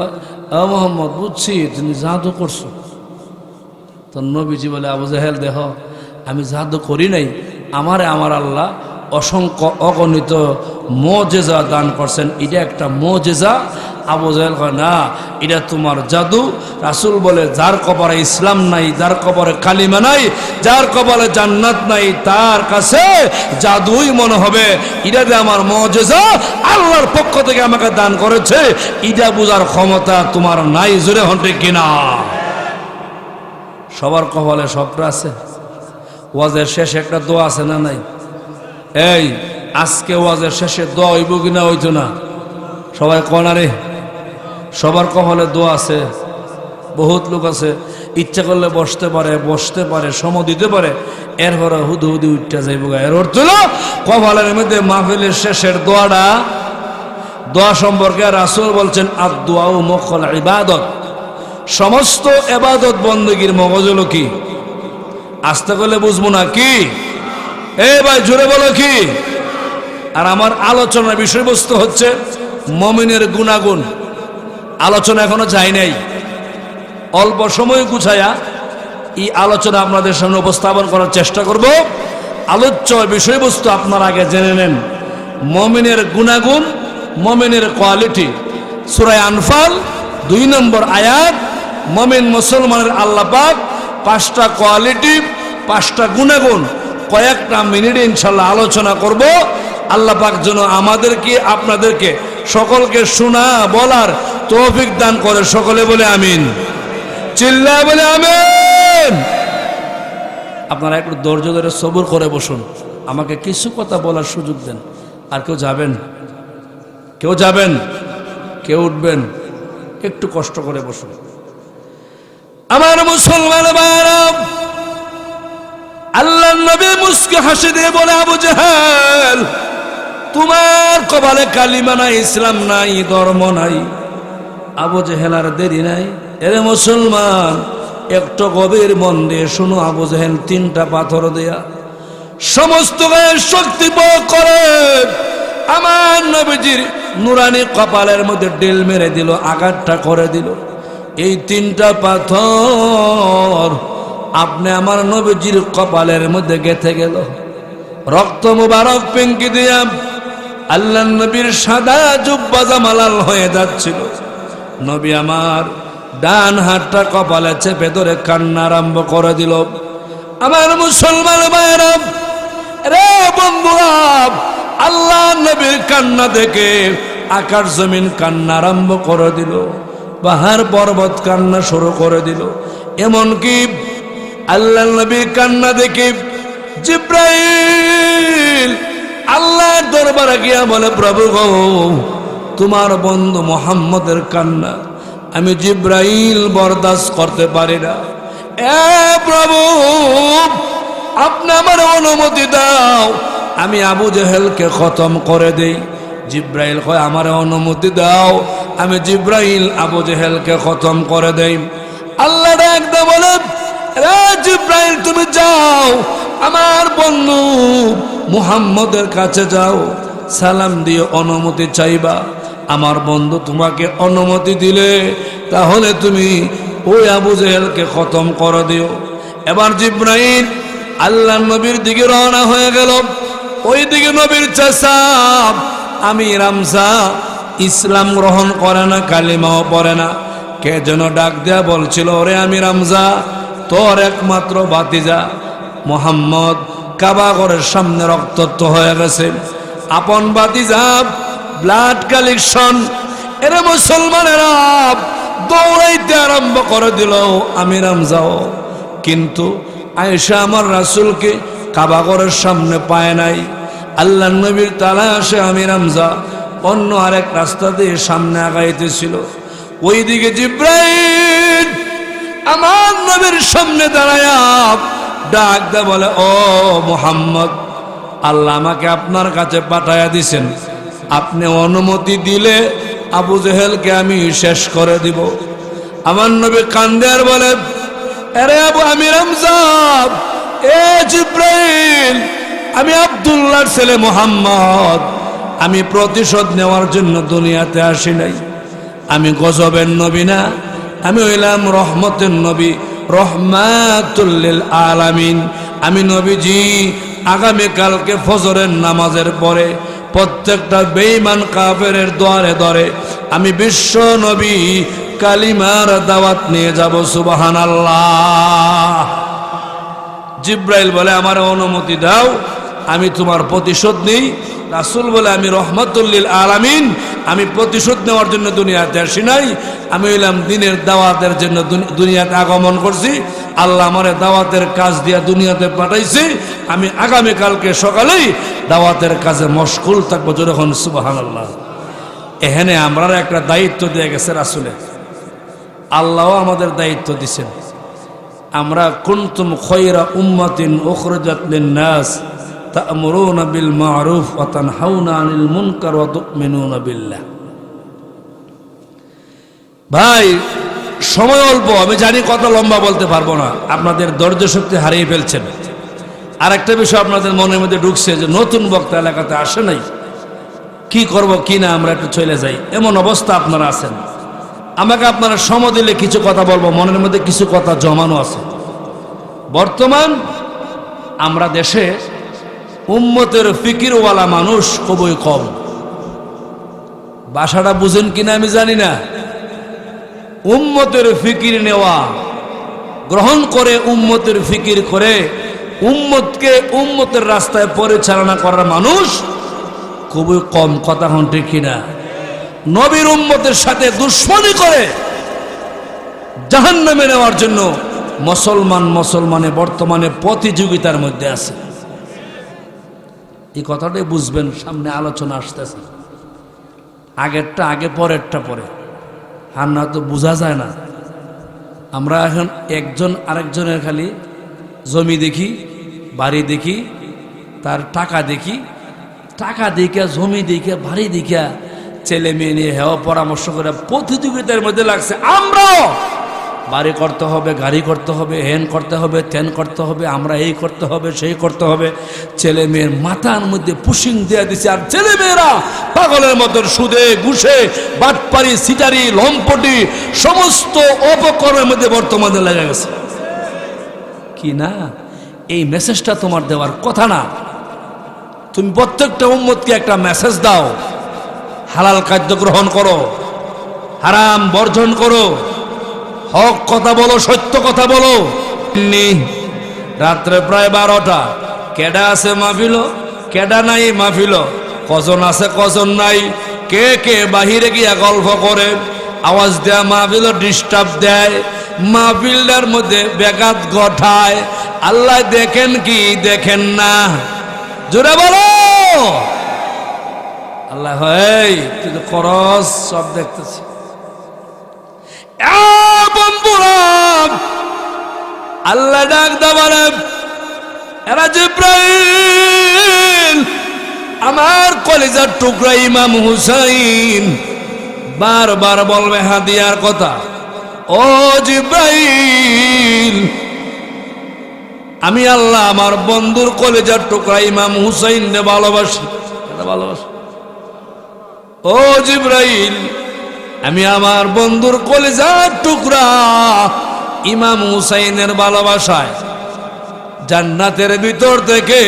ও মোহাম্মদ, বুঝছি তুমি জাদু করছো। তো নবীজি বলে, আবু জাহেল দেহ, আমি জাদু করি নাই, আমারে আমার আল্লাহ অসংখ্য অগণিত মুজিজা দান করছেন, এটা একটা মুজিজা। আবু জাহেল কয়, না, এটা তোমার জাদু। রাসূল বলে, যার কবরে ইসলাম নাই, যার কবরে কালিমা নাই, যার কবরে জান্নাত নাই, তার কাছে জাদুই মনে হবে। এটা যে আমার মুজিজা, আল্লাহর পক্ষ থেকে আমাকে দান করেছে, এটা বোঝার ক্ষমতা তোমার নাই। জোরে হন ঠিক কিনা? সবার কপালে সবটা আছে। ওয়াজের শেষে একটা দোয়া আছে না নাই? এই আজকে ওয়াজের শেষে দোয়া হইব কিনা হইতো না? সবাই কনারে, সবার কপালে দোয়া আছে। বহুত লোক আছে ইচ্ছা করলে বসতে পারে, সম দিতে পারে, এরপরে হুদু হুদু উঠতে যাইব। এর অর্থ হলো কপালের মধ্যে মাহফিলের শেষের দোয়াটা, দোয়া সম্পর্কে রাসূল বলছেন, আদ-দুআউ মুখল ইবাদত, সমস্ত ইবাদত বندگির মগজ হলো কি? আস্তে করলে বুঝবো না কি? এই ভাই জোরে বলো কি? আর আমার আলোচনার বিষয়বস্তু হচ্ছে মুমিনের গুণাগুণ। আলোচনা এখনো যায় নাই, অল্প সময় গুছায়া এই আলোচনা আপনাদের সামনে উপস্থাপন করার চেষ্টা করব। আলোচ্য বিষয়বস্তু আপনারা আগে জেনে নেন। মুমিনের গুণাগুণ, মুমিনের কোয়ালিটি। সূরা আনফাল 2 নম্বর আয়াত। মুমিন মুসলমানের আল্লাহ পাক 5টা কোয়ালিটি, 5টা গুণাগুণ কয়েকটা মিনিটে ইনশাআল্লাহ আলোচনা করব। আল্লাহ পাক যেন আমাদেরকে, আপনাদেরকে, সকলকে শোনা বলার তৌফিক দান করে। সকলে বলে আমিন, চিল্লায় বলে আমিন। আপনারা একটু ধৈর্য ধরে সবুর করে বসুন, আমাকে কিছু কথা বলার সুযোগ দেন। আর কেউ যাবেন, কেউ যাবেন, কেউ উঠবেন, একটু কষ্ট করে বসুন। আমার মুসলমান ভাইরা, আল্লাহর নবী মুস্কি হাসি দিয়ে বলে, আবু জাহেল, তোমার কপালে কালিমা নাই, ইসলাম নাই, ধর্ম নাই। আবু জাহেল আর দেরি নাই। এরে মুসলমান, একটু গভীর মন দিয়ে শুনো। আবু জাহেল 3টা পাথর দেয়া সমস্ত গায়ের শক্তি প্রয়োগ করে আমার নবীজির নুরানি কপালের মধ্যে ডেল মেরে দিল, আঘাতটা করে দিল। এই 3টা পাথর আপনি আমার নবীজির কপালের মধ্যে গেঁথে গেল। রক্ত মুবারক পিঙ্কি দিয়া আল্লাহর নবীর সাদা জুব্বা জামা লাল হয়ে যাচ্ছিল। নবী আমার ডান হাতটা কপালে চেপে ধরে কান্না আরম্ভ করে দিল। আমার মুসলমান ভাইরা, রে বন্ধুরা, আল্লাহ নবীর কান্না দেখে আকাশ জমিন কান্না আরম্ভ করে দিল, পাহাড় পর্বত কান্না শুরু করে দিল। এমনকি আল্লাহ নবীর কান্না দেখে জিব্রাইল আল্লাহর দরবারে গিয়া বলে, প্রভু গো, তোমার বন্ধু মুহাম্মদের কান্না আমি জিব্রাইল বরদাস্ত করতে পারি না। এ প্রভু, আপনি আমার অনুমতি দাও, আমি আবু জেহেলকে খতম করে দেই। জিব্রাইল কয়, আমার অনুমতি দাও, আমি জিব্রাইল আবু জেহেলকে খতম করে দেই। আল্লাহ ডাকতে বলে, রে জিব্রাইল, তুমি যাও, আমার বন্ধু মুহাম্মদের কাছে যাও, সালাম দিয়ে অনুমতি চাইবা। আমার বন্ধু তোমাকে অনুমতি দিলে তাহলে তুমি ওই আবু জেহেলকে খতম করে দিও। এবার জিব্রাইল আল্লাহ নবীর দিকে রওনা হয়ে গেল। ওই দিকে নবীর চাচা আমির হামজা ইসলাম গ্রহণ করে না, কালিমাও পড়ে না। কে যেন ডাক দেয়া বলছিল, ওরে আমির হামজা, তোর একমাত্র ভাতিজা মুহাম্মদ কাবা ঘরের সামনে রক্তাক্ত হয়ে গেছে। আপন ভাতিজা, ব্লাড কালেকশন। এরা মুসলমানেরা দৌড়াইতে আরম্ভ করে দিল আমির হামজাও। কিন্তু আয়েশা আমার রাসূলকে কাবা ঘরের সামনে পায় নাই। আল্লাহ নবীর তালাশে আমি রামজা অন্য আরেক রাস্তা দিয়ে সামনে আগাইতেছিল। ওইদিকে জিব্রাইল আমার নবীর সামনে দাঁড়ায়া ডাক দে বলে, ও মুহাম্মদ, আল্লাহ আমাকে আপনার কাছে পাঠায়া দিছেন, আপনি অনুমতি দিলে আবু জেহেলকে আমি শেষ করে দিব। আমার নবী কান্দে আর বলে, আরে আবু আমি রামজা, এ জিব্রাইল, আমি আব্দুল্লাহর ছেলে মুহাম্মদ, আমি প্রতিশোধ নেওয়ার জন্য দুনিয়াতে আসি নাই। আমি গজবের নবী না, আমি হইলাম রহমতের নবী, রহমাতুল লিল আলামিন। আমি নবীজি আগামীকালকে ফজরের নামাজের পরে প্রত্যেকটা বেঈমান কাফেরের দ্বারে দ্বারে আমি বিশ্ব নবী কালিমার দাওয়াত নিয়ে যাব। সুবহানাল্লাহ। জিব্রাইল বলে, আমার অনুমতি দাও, আমি তোমার প্রতিশোধ নেই। রাসূল বলে, আমি রহমাতুল লিল আলামিন, আমি প্রতিশোধ নেওয়ার জন্য দুনিয়াতে আসি নাই, আমি হইলাম দিনের দাওয়াতের জন্য দুনিয়াতে আগমন করছি। আল্লাহ আমারে দাওয়াতের কাজ দিয়া দুনিয়াতে পাঠাইছে, আমি আগামীকালকে সকালেই দাওয়াতের কাজে মশগুল থাকবো। যখন সুবহানাল্লাহ। এখানে আমরা একটা দায়িত্ব দিয়ে গেছে রাসূলে, আল্লাহও আমাদের দায়িত্ব দিছেন। আমরা কুনতুম খায়রা উম্মাতিন উখরিজাত লিন-নাস তা'মুরুনা বিল মা'রুফ ওয়া তানহাউনা আনিল মুনকার ওয়া তু'মিনুনা বিল্লাহ। ভাই সময় অল্প, আমি জানি কথা লম্বা বলতে পারবো না, আপনাদের ধৈর্য শক্তি হারিয়ে ফেলছেন। আরেকটা বিষয় আপনাদের মনের মধ্যে ঢুকছে যে নতুন বক্তা এলাকাতে আসে নাই, কি করব কি না, আমরা একটু চলে যাই, এমন অবস্থা আপনারা আছেন। আমাকে আপনারা সময় দিলে কিছু কথা বলবো, মনের মধ্যে কিছু কথা জমানো আছে। বর্তমান আমরা দেশে উম্মতের ফিকিরওয়ালা মানুষ খুবই কম। ভাষাটা বুঝেন কিনা আমি জানি না। উম্মতের ফিকির নেওয়া, গ্রহণ করে উম্মতের ফিকির করে উম্মতকে উম্মতের রাস্তায় পরিচালনা করার মানুষ খুবই কম। কথা হন ঠিক কিনা? নবীর উম্মতের সাথে দুশ্মনী করে জাহান্নামে নেওয়ার জন্য মুসলমানে বর্তমানে প্রতিযোগিতার মধ্যে আছে। এই কথাটাই বুঝবেন, সামনে আলোচনা আসতেছে। আগেরটা আগে, পরেরটা পরে, আর না তো বোঝা যায় না। আমরা এখন একজন আরেকজনের খালি জমি দেখি, বাড়ি দেখি, তার টাকা দেখি, টাকা দেখিয়া, জমি দেখিয়া, বাড়ি দেখিয়া ছেলে মেয়ে নিয়ে হেওয়া পরামর্শ করে প্রতিযোগিতার মধ্যে লাগছে। আমরাও বাড়ি করতে হবে, গাড়ি করতে হবে, হেন করতে হবে, তেন করতে হবে, আমরা এই করতে হবে, সেই করতে হবে। ছেলে মেয়ের মাথার মধ্যে পুশিং দেওয়া দিছে, আর ছেলে মেয়েরা পাগলের মতন সুদে ঘুষে বাটপারি সিটারি লম্পটি সমস্ত অপকর্মের মধ্যে বর্তমানে লেগে গেছে। কি না, এই মেসেজটা তোমার দেওয়ার কথা না। তুমি প্রত্যেকটা উম্মতকে একটা মেসেজ দাও, হালাল খাদ্য গ্রহণ করো, হারাম বর্জন করো, হক কথা বলো, সত্য কথা বলো। রাত্রে প্রায় 12টা, কেডা আছে মাহফিল, কেডা নাই মাহফিল, কজন আছে কজন নাই, কে কে বাহিরে গিয়া গল্প করে, আওয়াজ দেয়া মাহফিল ডিস্টার্ব দেয়, মাহফিলটার মধ্যে ব্যাঘাত ঘটায়। আল্লাহ দেখেন কি দেখেন না? জোরে বলো। আল্লাহ হয় তুই তো খরচ সব দেখতেছি। আল্লাহ ডাক দাবারে, এরা জিব্রাইল, আমার কলিজার টুকরা ইমাম হুসাইন বারবার বলবে হাদিয়ার কথা। ও জিব্রাইল, আমি আল্লাহ আমার বন্ধুর কলিজার টুকরা ইমাম হুসাইনকে ভালোবাসি, ভালোবাসি। ও জিব্রাইল, আমি আমার বন্ধুর কলিজার টুকরা ইমাম হুসাইনের ভালোবাসায় জান্নাতের ভিতর থেকে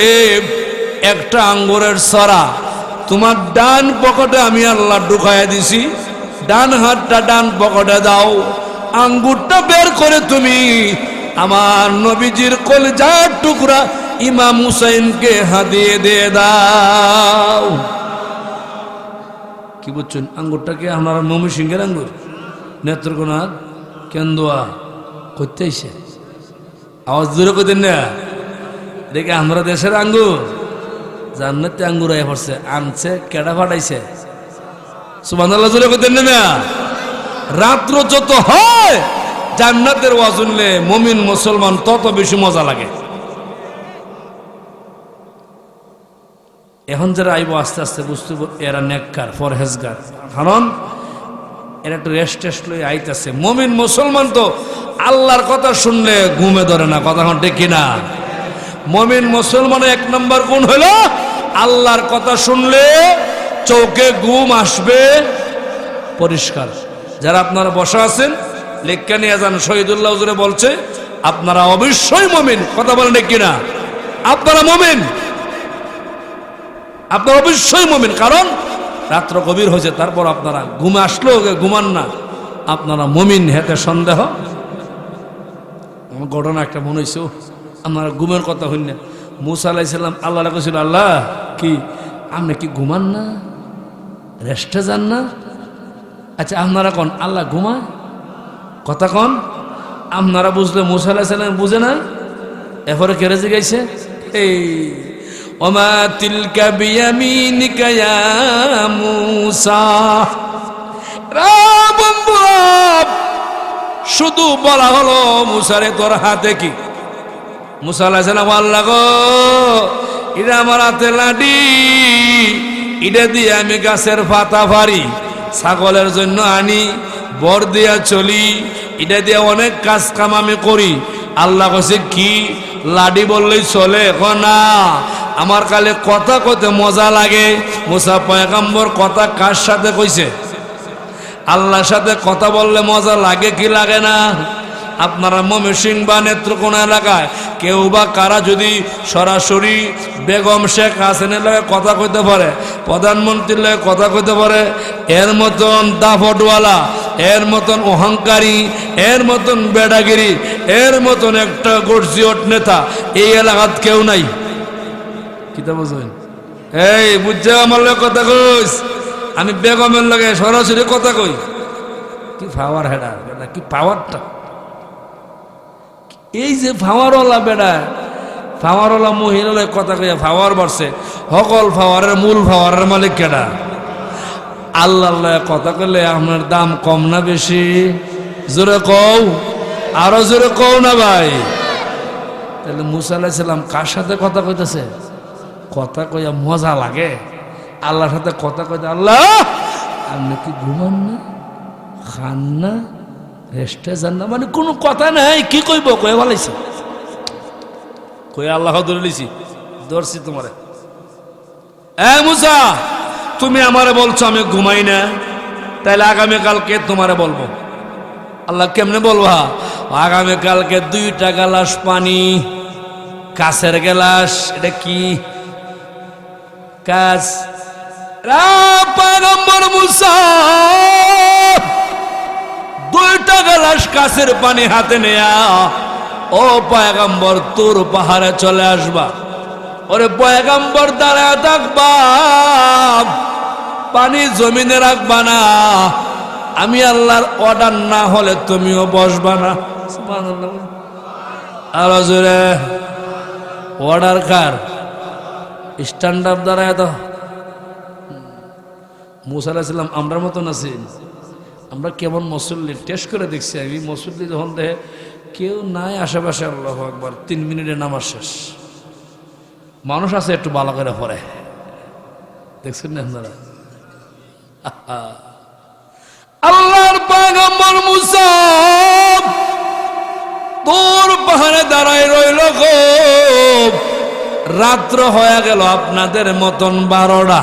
একটা আঙ্গুরের সরা তোমার ডান পকেটে আমি আল্লাহ ঢুকাইয়া দিছি। ডান হাতটা ডান পকেটে দাও, আঙ্গুরটা বের করে তুমি আমার নবীজির কলিজার টুকরা ইমাম হুসাইনকে হাদিয়ে দিয়ে দাও। কি বুঝছেন? আঙ্গুরটাকে আপনার মমি সিংহের আঙ্গুর, নেত্রকোনার কেন্দুয়া করতে আইসে, আওয়াজ দূরে করতেন না, দেখে আমরা দেশের আঙ্গুর, জান্নাতে আঙ্গুর আয়া পড়ছে, আনছে কেডা ফাটাইছে? সুবহানাল্লাহ জোরে কইতেন না? রাত্র যত হয় জান্নাতের ওয়াজ শুনলে মুমিন মুসলমান তত বেশি মজা লাগে। এখন যারা আইব আস্তে আস্তে বুঝতে এরা নেককার ফরহেজগার, কারণ এরা একটু রেস্ট টেস্ট লই আইতেছে। মুমিন মুসলমান তো আল্লাহর কথা শুনলে ঘুমে ধরে না, কথা ঠিক কিনা? মুমিন মুসলমানের এক নম্বর গুণ হলো আল্লাহর কথা শুনলে চোখে ঘুম আসবে পরিষ্কার। যারা আপনারা বসা আছেন লেখা নিয়ে যান, শহীদুল্লাহ হুজুরে বলছে আপনারা অবশ্যই মুমিন, কথা বলেন ঠিক কিনা? আপনারা মুমিন, আপনারা অবশ্যই মুমিন, কারণ রাত্র গভীর হয়েছে তারপর আপনারা ঘুমে আসলেও ঘুমান না, আপনারা মুমিন হেতে সন্দেহ। আমার ঘটনা একটা মনে হয়েছে, আপনারা ঘুমের কথা হইন না। মুসা আলাইহিস সালাম আল্লাহ কইছিল, আল্লাহ কি আপনি কি ঘুমান না, রেস্টে যান না? আচ্ছা আপনারা কোন আল্লাহ ঘুমায়, কথা কন আপনারা বুঝলে মুসা আলাইহিস সালাম বুঝে না? এরপরে কেড়ে জিগাইছে, এই ওমা তিলকা বিয়ামিনিকা ইয়া মুসা। শুধু বলা হলো মুসারে তোর হাতে কি? মুসা আলাইহিস সালাম, আল্লাহ গো এটা আমার হাতে লাঠি, এটা দিয়ে আমি গাছের পাতা ফাড়ি, ছাগলের জন্য আনি, বর দিয়া চলি, এটা দিয়ে অনেক কাজ কাম আমি করি। আল্লাহ কইছে কি লাডি বললেই চলে? না, আমার কালে কথা কইতে মজা লাগে। মুসা পয়গম্বর কথা কার সাথে কইছে? আল্লাহর সাথে কথা বললে মজা লাগে কি লাগে না? আপনারা ময়মনসিংহ বা নেত্রকোনা এলাকায় কেউ বা কারা যদি সরাসরি বেগম শেখ হাসিনার লগে কথা কইতে পারে, প্রধানমন্ত্রীর লগে কথা কইতে পারে, এর মতন দাফটওয়ালা, এর মতন অহংকারী, এর মতন বেড়াগিরি, এর মতন একটা গর্জিয়ট নেতা এই এলাকাত কেউ নাই। কিতা বুঝবেন? এই বুঝছে আমার লগে কথা কইস, আমি বেগমের লগে সরাসরি কথা কই। কি পাওয়ার হেডা, কি পাওয়ারটা! এই যে ফাওয়ারওয়ালা বেড়া, ফাওয়ারওয়ালা মহিলার কথা কইয়া ফাওয়ার বাড়ছে, সকল ফাওয়ারের মূল ফাওয়ারের মালিক কেডা? আল্লাহ। কথা কইলে আপনার দাম কম না বেশি? জোরে কও, আরো জোরে কও না ভাই। তাহলে মুসা আলাইহিস সালাম কার সাথে কথা কইতেছে? কথা কইয়া মজা লাগে আল্লাহর সাথে কথা কইতে। আল্লাহ আপনি কি ঘুমান না, খান না, রেস্টে যান না? মানে কোনো কথা নাই, কি কইব কয়ে ভালাইছি, কয়ে আল্লাহ ধরে লিছি, ধরছি তোমারে। এ মুসা, তুমি আমারে বলছো আমি ঘুমাই না, তাইলে আগামীকালকে তোমারে বলবো। আল্লাহ কেমনে বলবা? আগামীকালকে 2টা গ্লাস পানি, কাছের গ্লাস, এটা কি কাজ? পয়গম্বর মুসা 2টা গ্লাস কাছের পানি হাতে নেয়া, ও পয়গম্বর তোর পাহাড়ে চলে আসবা। ওরে পয়গম্বর দাঁড়ায় থাকবা, পানি জমিনে রাখবা না, আমি আল্লাহর অর্ডার না হলে তুমিও বসবা না। সুবহানাল্লাহ। আর জোরে অর্ডার কার? স্ট্যান্ড আপ দাঁড়ায় তো। মুসা আলাইহিস সালাম আমরার মতন আছি? আমরা কেমন মুসল্লি টেস্ট করে দেখছি আমি। মুসল্লি যখন দেখে কেউ নাই আশেপাশে, আল্লাহু আকবার, 3 মিনিটে নামাজ শেষ। মানুষ আছে একটু ভালো করে পড়ে, দেখছেন না আপনারা? আল্লাহর পয়গম্বর মুসা তোর পাহাড়ে দাঁড়ায় রইল গো। রাত্র হয়ে গেল আপনাদের মতন 12টা।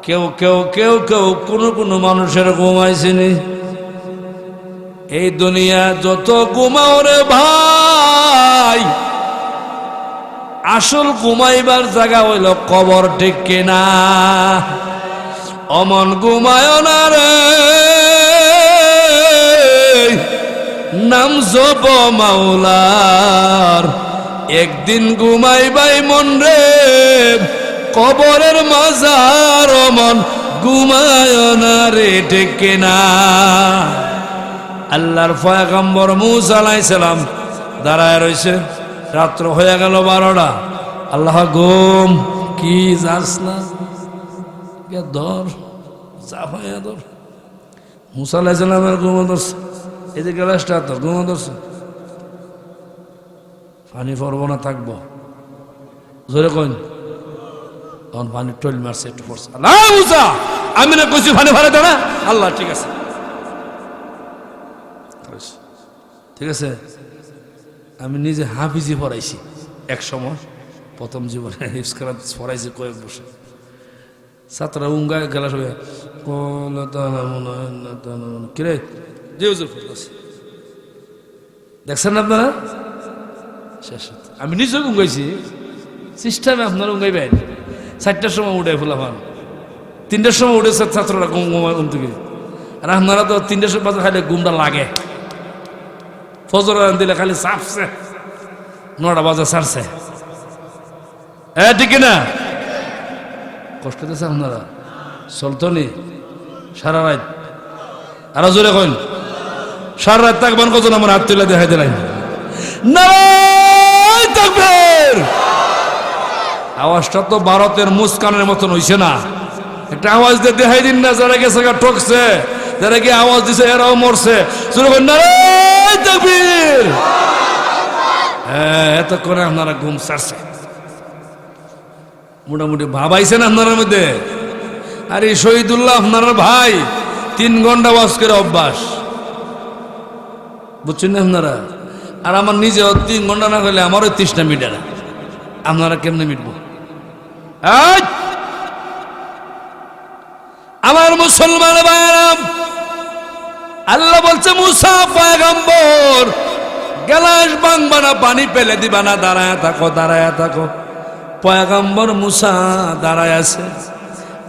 কেউ কেউ কেউ কেউ কোনো মানুষের ঘুমাইছেনি? এই দুনিয়া যত ঘুমাও রে ভাই, আসল ঘুমাইবার জায়গা হইল কবর, ঠিক কিনা? অমন ঘুমায় না রে, নাম জপ মাওলার, একদিন ঘুমাইবাই মন রে, কবরের মাজার মন ঘুমায় না রে, ঠিক কিনা? আল্লাহর পয়গম্বর মুসা আলাইহিস সালাম দাঁড়ায় রইছে, রাত্র হয়ে গেল 12টা। আল্লাহ ঘুম কি যাস না ধর চাপাইয়া ধর। মুসা আলাইহিস সালামের ঘুম ধরছে, এই যে গ্লাসটা তো ঘুম ধরছে, পানি পড়ব না থাকবো জোরে কইন, তখন পানি টইল মারছে একটু পড়ছে। আল্লাহ মুসা আমি না কইছি পানি ভরাতে না, আল্লাহ ঠিক আছে ঠিক আছে। আমি নিজে হাফিজি পড়াইছি এক সময়, প্রথম জীবনে পড়াইছি কয়েক বছর। ছাত্ররা উঙ্গা গেলা সবাই কিরে দেখছেন না আপনারা? আমি নিজে উঙ্গাইছি, সিস্টেমে আপনারা উঙ্গাইবেন। 4টার সময় উঠে ফোলা পান, 3টার সময় উঠেছে ছাত্ররা ঘুম থেকে, আর আপনারা তো 3টার সময় খালি ঘুমটা লাগে। ফজর দিলে খালি চাপছে, 9টা বাজে ছাড়ছে। ঠিক না? কষ্ট দিয়েছে আপনারা, চলতো নি সারা রাত? আরো জোরে কইন, সারা রাত থাকবেন কজন? আমার হাত তুলে দেখাই দিলেন নারায়ে তাকবীর। আওয়াজটা তো ভারতের মুস্কানের মতন হইছে না? একটা আওয়াজ দিয়ে দেখাই দিন না, যারা গেছে ঠকছে, যারা কি আওয়াজ দিছে এরাও মরছে। জোরে কইন নারায়ে তাকবীর। হ্যাঁ, এতক্ষণে আপনারা ঘুম ছাড়ছে, মোটামুটি ভাবাইছেন আপনার মধ্যে। আর এই শহীদুল্লাহ আপনার ভাই 3 ঘন্টা ওয়াজ করে অভ্যাস, বুঝছেন না আপনারা? আর আমার নিজেও 3 ঘন্টা না করলে আমারও 30টা মিটে না। আপনারা কেমনে মিটবো? আমার মুসলমান ভাইরা, আল্লাহ বলছে মুসা পয়গম্বর গ্লাস ভাঙবা না, পানি ফেলে দিবা না, দাঁড়ায় থাকো দাঁড়ায় থাকো। পয়গম্বর মুসা দাঁড়ায় আছে।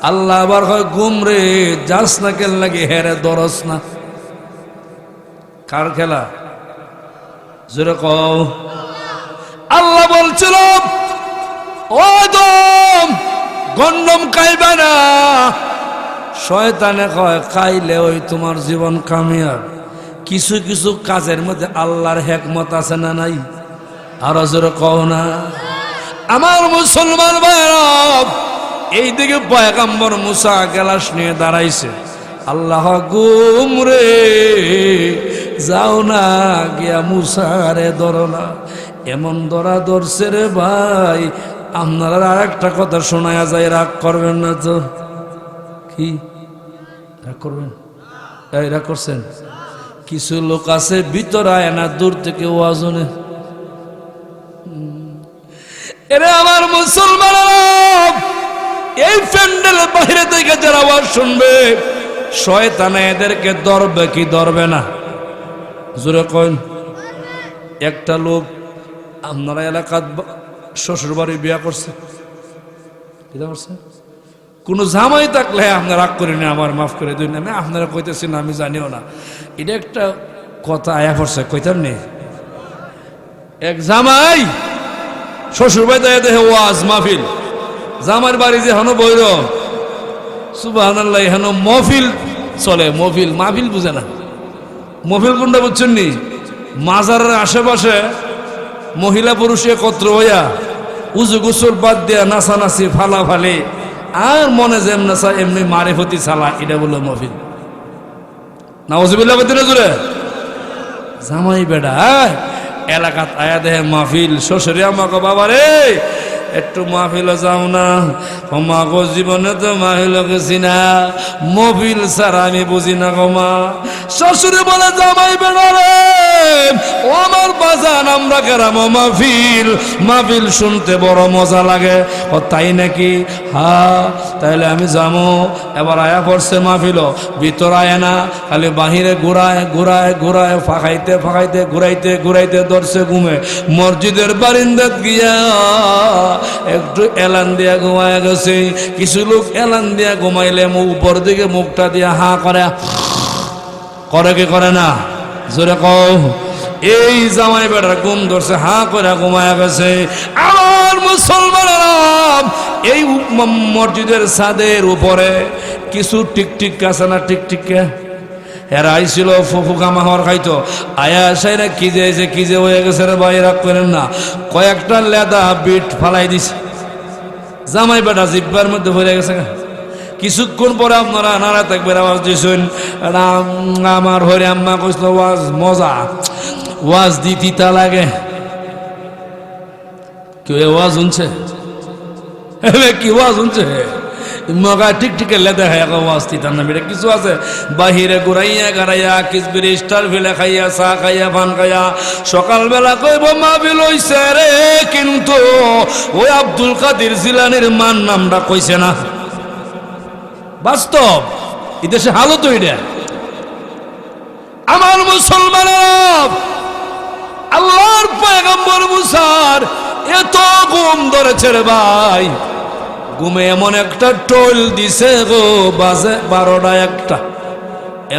আল্লাহ আবার হয় ঘুম রে যাস না, কেন লাগে হেরে দরস না। কার খেলা? জোরে কও। আল্লাহ বলছিল ও আদম গন্ডম খাইবা না। শয়তানে কয় খাইলে ওই তোমার জীবন কামিয়াব। কিছু কিছু কাজের মধ্যে আল্লাহর হিকমত আছে না নাই? আর জোরে কও না। আমার মুসলমান ভাইরা, এইদিকে পয়গম্বর মুসা গ্লাস নিয়ে দাঁড়াইছে। আল্লাহ গুম রে যাও না, গিয়া মুসারে ধরো না। এমন ধরা ধরছে রে ভাই, আপনারা আর একটা কথা শোনায়া যায়, রাগ করবেন না তো? কি রাগ করবেন? এই রাগ করছেন? কিছু লোক আছে ভিতরে আয় না, দূর থেকে ওয়াজনে। এরে আমার মুসলমান, এই প্যান্ডেলের বাইরে থেকে যারা আওয়াজ শুনবে, শয়তানে এদেরকে ধরবে কি ধরবে না? জোরে কইন। একটা লোক আপনারা এলাকাত শ্বশুর বাড়ি বিয়া করছে, কোন জামাই থাকলে আপনারা রাগ করি না, আমার মাফ করে দিন। আমি আপনারা কইতেছি না, আমি জানিও না। এটা একটা কথা আয়া পড়ছে, কইতাম নেই। এক জামাই শ্বশুর বাড়িতে দেখে ওয়াজ মাহফিল, জামার বাড়ি যে হেন বৈর সুবহানাল্লাহ, হেন মহফিল চলে। মহফিল মাহফিল বুঝে না। মহফিল কোনটা বুঝছেন নি? মাজারের আশেপাশে মহিলা পুরুষ একত্র হইয়া উজু গোসল বাদ দিয়া নাচানাচি ফালাফালি, আর মনে যেমন চায় এমনি মারিফতি চালা, এটা বললো মহফিল। নাউজুবিল্লাহ বলতে জুড়ে জামাই বেড়া এলাকাত আয়া দেহে মাহফিল। শ্বশুরে আমাকে বাবা রে একটু মাহফিল যাও না। মাগো জীবনে তো মাহফিল গেছি না, মহফিল ছাড়া আমি বুঝি না গো মা। শ্বশুরে বলে জামাই বেড়া রে ও আমার বাজান, আমরা কেরাম মাহফিল, মাহফিল শুনতে বড় মজা লাগে। ও তাই নাকি? হ্যাঁ, তাইলে আমি যাবো। এবার আয়া পড়ছে মাহফিল, ভিতর আয় না, খালি বাহিরে ঘুরায় ঘুরায় ঘুরায়, ফাঁকাইতে ফাঁকাইতে ঘুরাইতে ঘুরাইতে ধরছে ঘুমে। মসজিদের বারিন্দাত গিয়া একটু এলান দিয়া ঘুমায় গেছে। কিছু লোক এলান দিয়া ঘুমাইলে উপর দিকে মুখটা দিয়া হা করে, করে কি করে না? জোরে কও। এই জামাই বেটার ঘুম ধরছে, হা করে ঘুমায় গেছে। আমার মুসলমানেরা, এই মসজিদের ছাদের উপরে কিছু টিকটিক আছে না, টিকটিকে এরা আইছিল ফুফু কামা হওয়ার খাইতো আয়া আসাইরা কি যে হয়ে গেছে রে ভাই, রাগ করেন না। কয়েকটা লেদা বিট ফালাই দিছে, জামাই বেটা জিব্বার মধ্যে ভরে গেছে। কিছুক্ষণ পরে আপনারা নাড়া থাকবেন, আওয়াজ দিয়েছেন আমার হরে আম্মা কইছিল ওয়াজ মজা, ওয়াজ দি তিতা লাগে। কেউ ওয়াজ শুনছে? কি ওয়াজ শুনছে? মগা ঠিক ঠিক লেদা হয় ওয়াজ তিতা না বেটা কিছু আছে। বাহিরে ঘুরাইয়া গাড়াইয়া কিসবির স্টার ফেলে খাইয়া চা খাইয়া পান খাইয়া সকালবেলা কইব মাহফিল হইছে রে, কিন্তু ওই আব্দুল কাদের জিলানির মান নামটা কইছে না। বাস্তব এদেশে হালত এটা। আমার মুসলমান, আল্লাহর পয়গম্বর মুসার এত ঘুম ধরেছে রে ভাই, ঘুমে এমন একটা টোল দিছে গো, বাজে 12টা 1টা,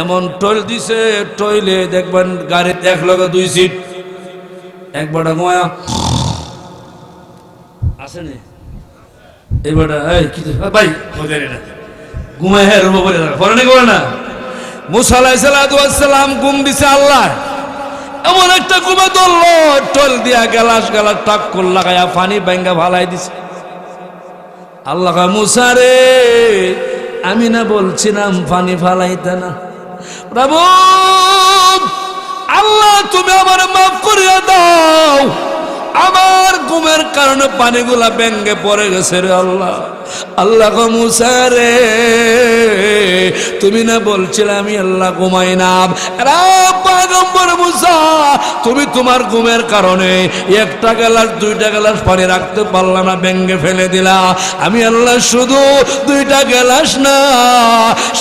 এমন টোল দিছে। টইলে দেখবেন গাড়িতে এক লগে 2 সিট, একবারটা গোয়া আসেনি এবারটা এই কি ভাই ঘুমায় হ্যাঁ রূপ করে পড়ানি করে না। মুসা আলাইহিস সালাম ঘুম দিছে আল্লাহ, এমন একটা ঘুমে ধরলো, টোল দিয়া গেলাস টাক কর লাগাইয়া পানি ব্যাঙ্গা ভালাই দিছে। আল্লাহ মুসা রে, আমি না বলছিলাম পানি ফালাইতে না? প্রভু আল্লাহ তুমি আমার মাফ করিয়া দাও, আমার ঘুমের কারণে পানিগুলা ব্যাঙ্গে পড়ে গেছে রে আল্লাহ। আল্লাহ মুসা রে, তুমি না বলছিলে আমি আল্লাহ ঘুমাই না? পয়গম্বর মুসা, তুমি তোমার ঘুমের কারণে 1টা গ্লাস 2টা গ্লাস পানি রাখতে পারলাম না, ব্যাঙ্গে ফেলে দিলা। আমি আল্লাহ শুধু 2টা গ্লাস না,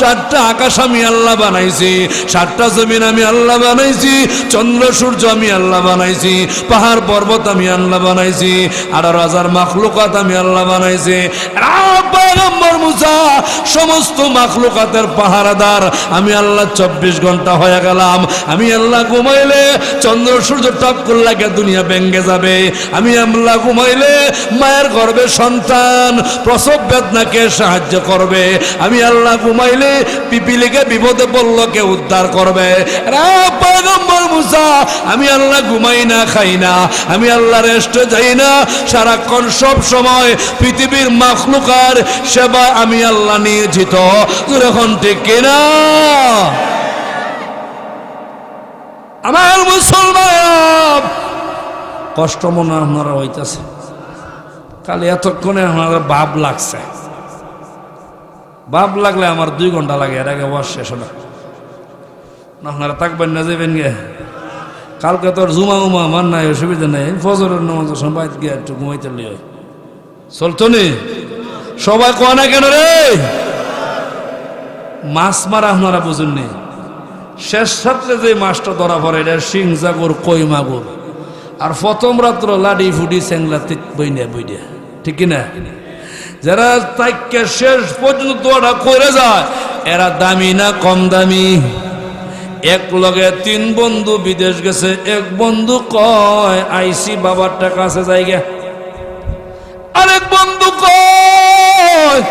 7টা আকাশ আমি আল্লাহ বানাইছি, 7টা জমিন আমি আল্লাহ বানাইছি, চন্দ্র সূর্য আমি আল্লাহ বানাইছি, পাহাড় পর্বত আমি আল্লাহ বানাইছি, 18,000 মাখলুকাত আমি আল্লাহ বানাইছি। পয়গম্বর মুসা সমস্ত মাখলুকাতের পাহারাদার আমি আল্লাহ। 24 ঘন্টা হয়ে গেলাম, আমি আল্লাহ ঘুমাইলে চন্দ্র সূর্য টক্কর লাগে দুনিয়া ভেঙ্গে যাবে। আমি আল্লাহ ঘুমাইলে মায়ের গর্ভে সন্তান প্রসব বেদনাকে সাহায্য করবে। আমি আল্লাহ ঘুমাইলে পিপিলিকে বিপদে পড়ল কে উদ্ধার করবে। পয়গম্বর মুসা, আমি আল্লাহ ঘুমাই না, খাই না, আমি আল্লাহ রেস্টে যাই না, সারাক্ষণ সব সময় পৃথিবীর মাখলুকার সেবা আমি আল্লাহ নিয়োজিত। যখন ঠিক কিনা আমার মুসলমান? কষ্ট মনে আপনারা হইতেছে, কাল এতক্ষণে আমার ভাব লাগছে। ভাব লাগলে আমার 2 ঘন্টা লাগে, এর আগে ওয়াজ শেষ হলো। আপনারা থাকবেন না, যাবেন গে? কালকে তোর জুমা উমা আমার নাই, অসুবিধা নেই, ফজরের নামাজ সময় গিয়ে একটু ঘুমাইতে লিয়ে চলতো নি। সবাই কয় না কেন রে? মাছ মারা আপনারা বুঝুননি, শেষ রাত্রে যে মাছটা ধরা পড়ে এটা শিং জাগর কই মাগুর, আর প্রথম রাত্র লাডি ফুডি চেংলা বইনে, ঠিক না? যারা তাইকে শেষ পর্যন্ত দোয়াটা করে যায় এরা দামি না কম দামি? এক লগে 3 বন্ধু বিদেশ গেছে, এক বন্ধু কয় আইসি বাবার টাকা আছে জায়গা, আরেক বন্ধু কয়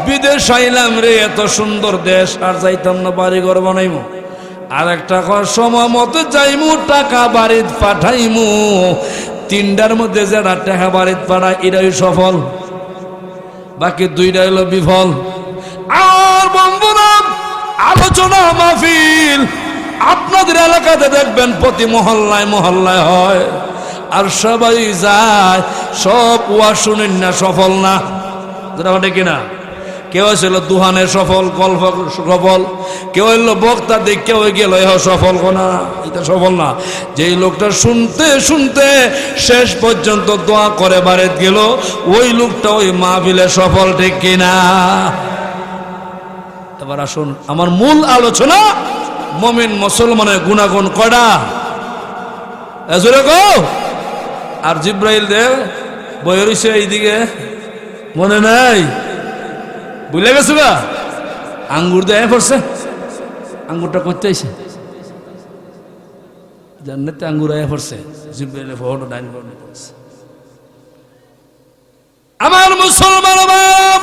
বিদেশ আইলাম রে, এত সুন্দর দেশ আর যাইতাম না, বাড়ি ঘর বানাইমু। আর একটা কয় সময় মতো যাইমু, টাকা বাড়িত পাঠাইমু। 3টার মধ্যে যারা টাকা বাড়িত পাঠায় এটাই সফল, বাকি 2টা হলো বিফল। আর বন্ধুরা, আলোচনা মাহফিল আপনাদের এলাকাতে দেখবেন প্রতি মহল্লায় মহল্লায় হয়, আর সবাই যায়, সব ওয়া শুনেন না সফল না, যেটা ওটা কিনা? কেউ ছিল দুহানে সফল, গল্প সফল, কেউ হইলো বক্তা দিক, কেউ গেল সফল না, এটা সফল না। যেই লোকটা শুনতে শুনতে শেষ পর্যন্ত দোয়া করে বাড়িতে গেল, ওই লোকটা ওই মাহফিলে সফল, ঠিক কিনা? এবার আসুন আমার মূল আলোচনা, মুমিন মুসলমানের গুণাগুণ কয়টা? এজরে গো। আর জিব্রাইল দে বয়ে রইছে এইদিকে, মনে নাই? বুঝলে গেছো গা? আঙ্গুর দেয় পড়ছে, আঙ্গুরটা করতে আইছে জান্নাতে, আঙ্গুর আয়া পড়ছে, জিব্রাইলে ফটো ডাইন ফটো পড়ছে। আমার মুসলমান বাপ,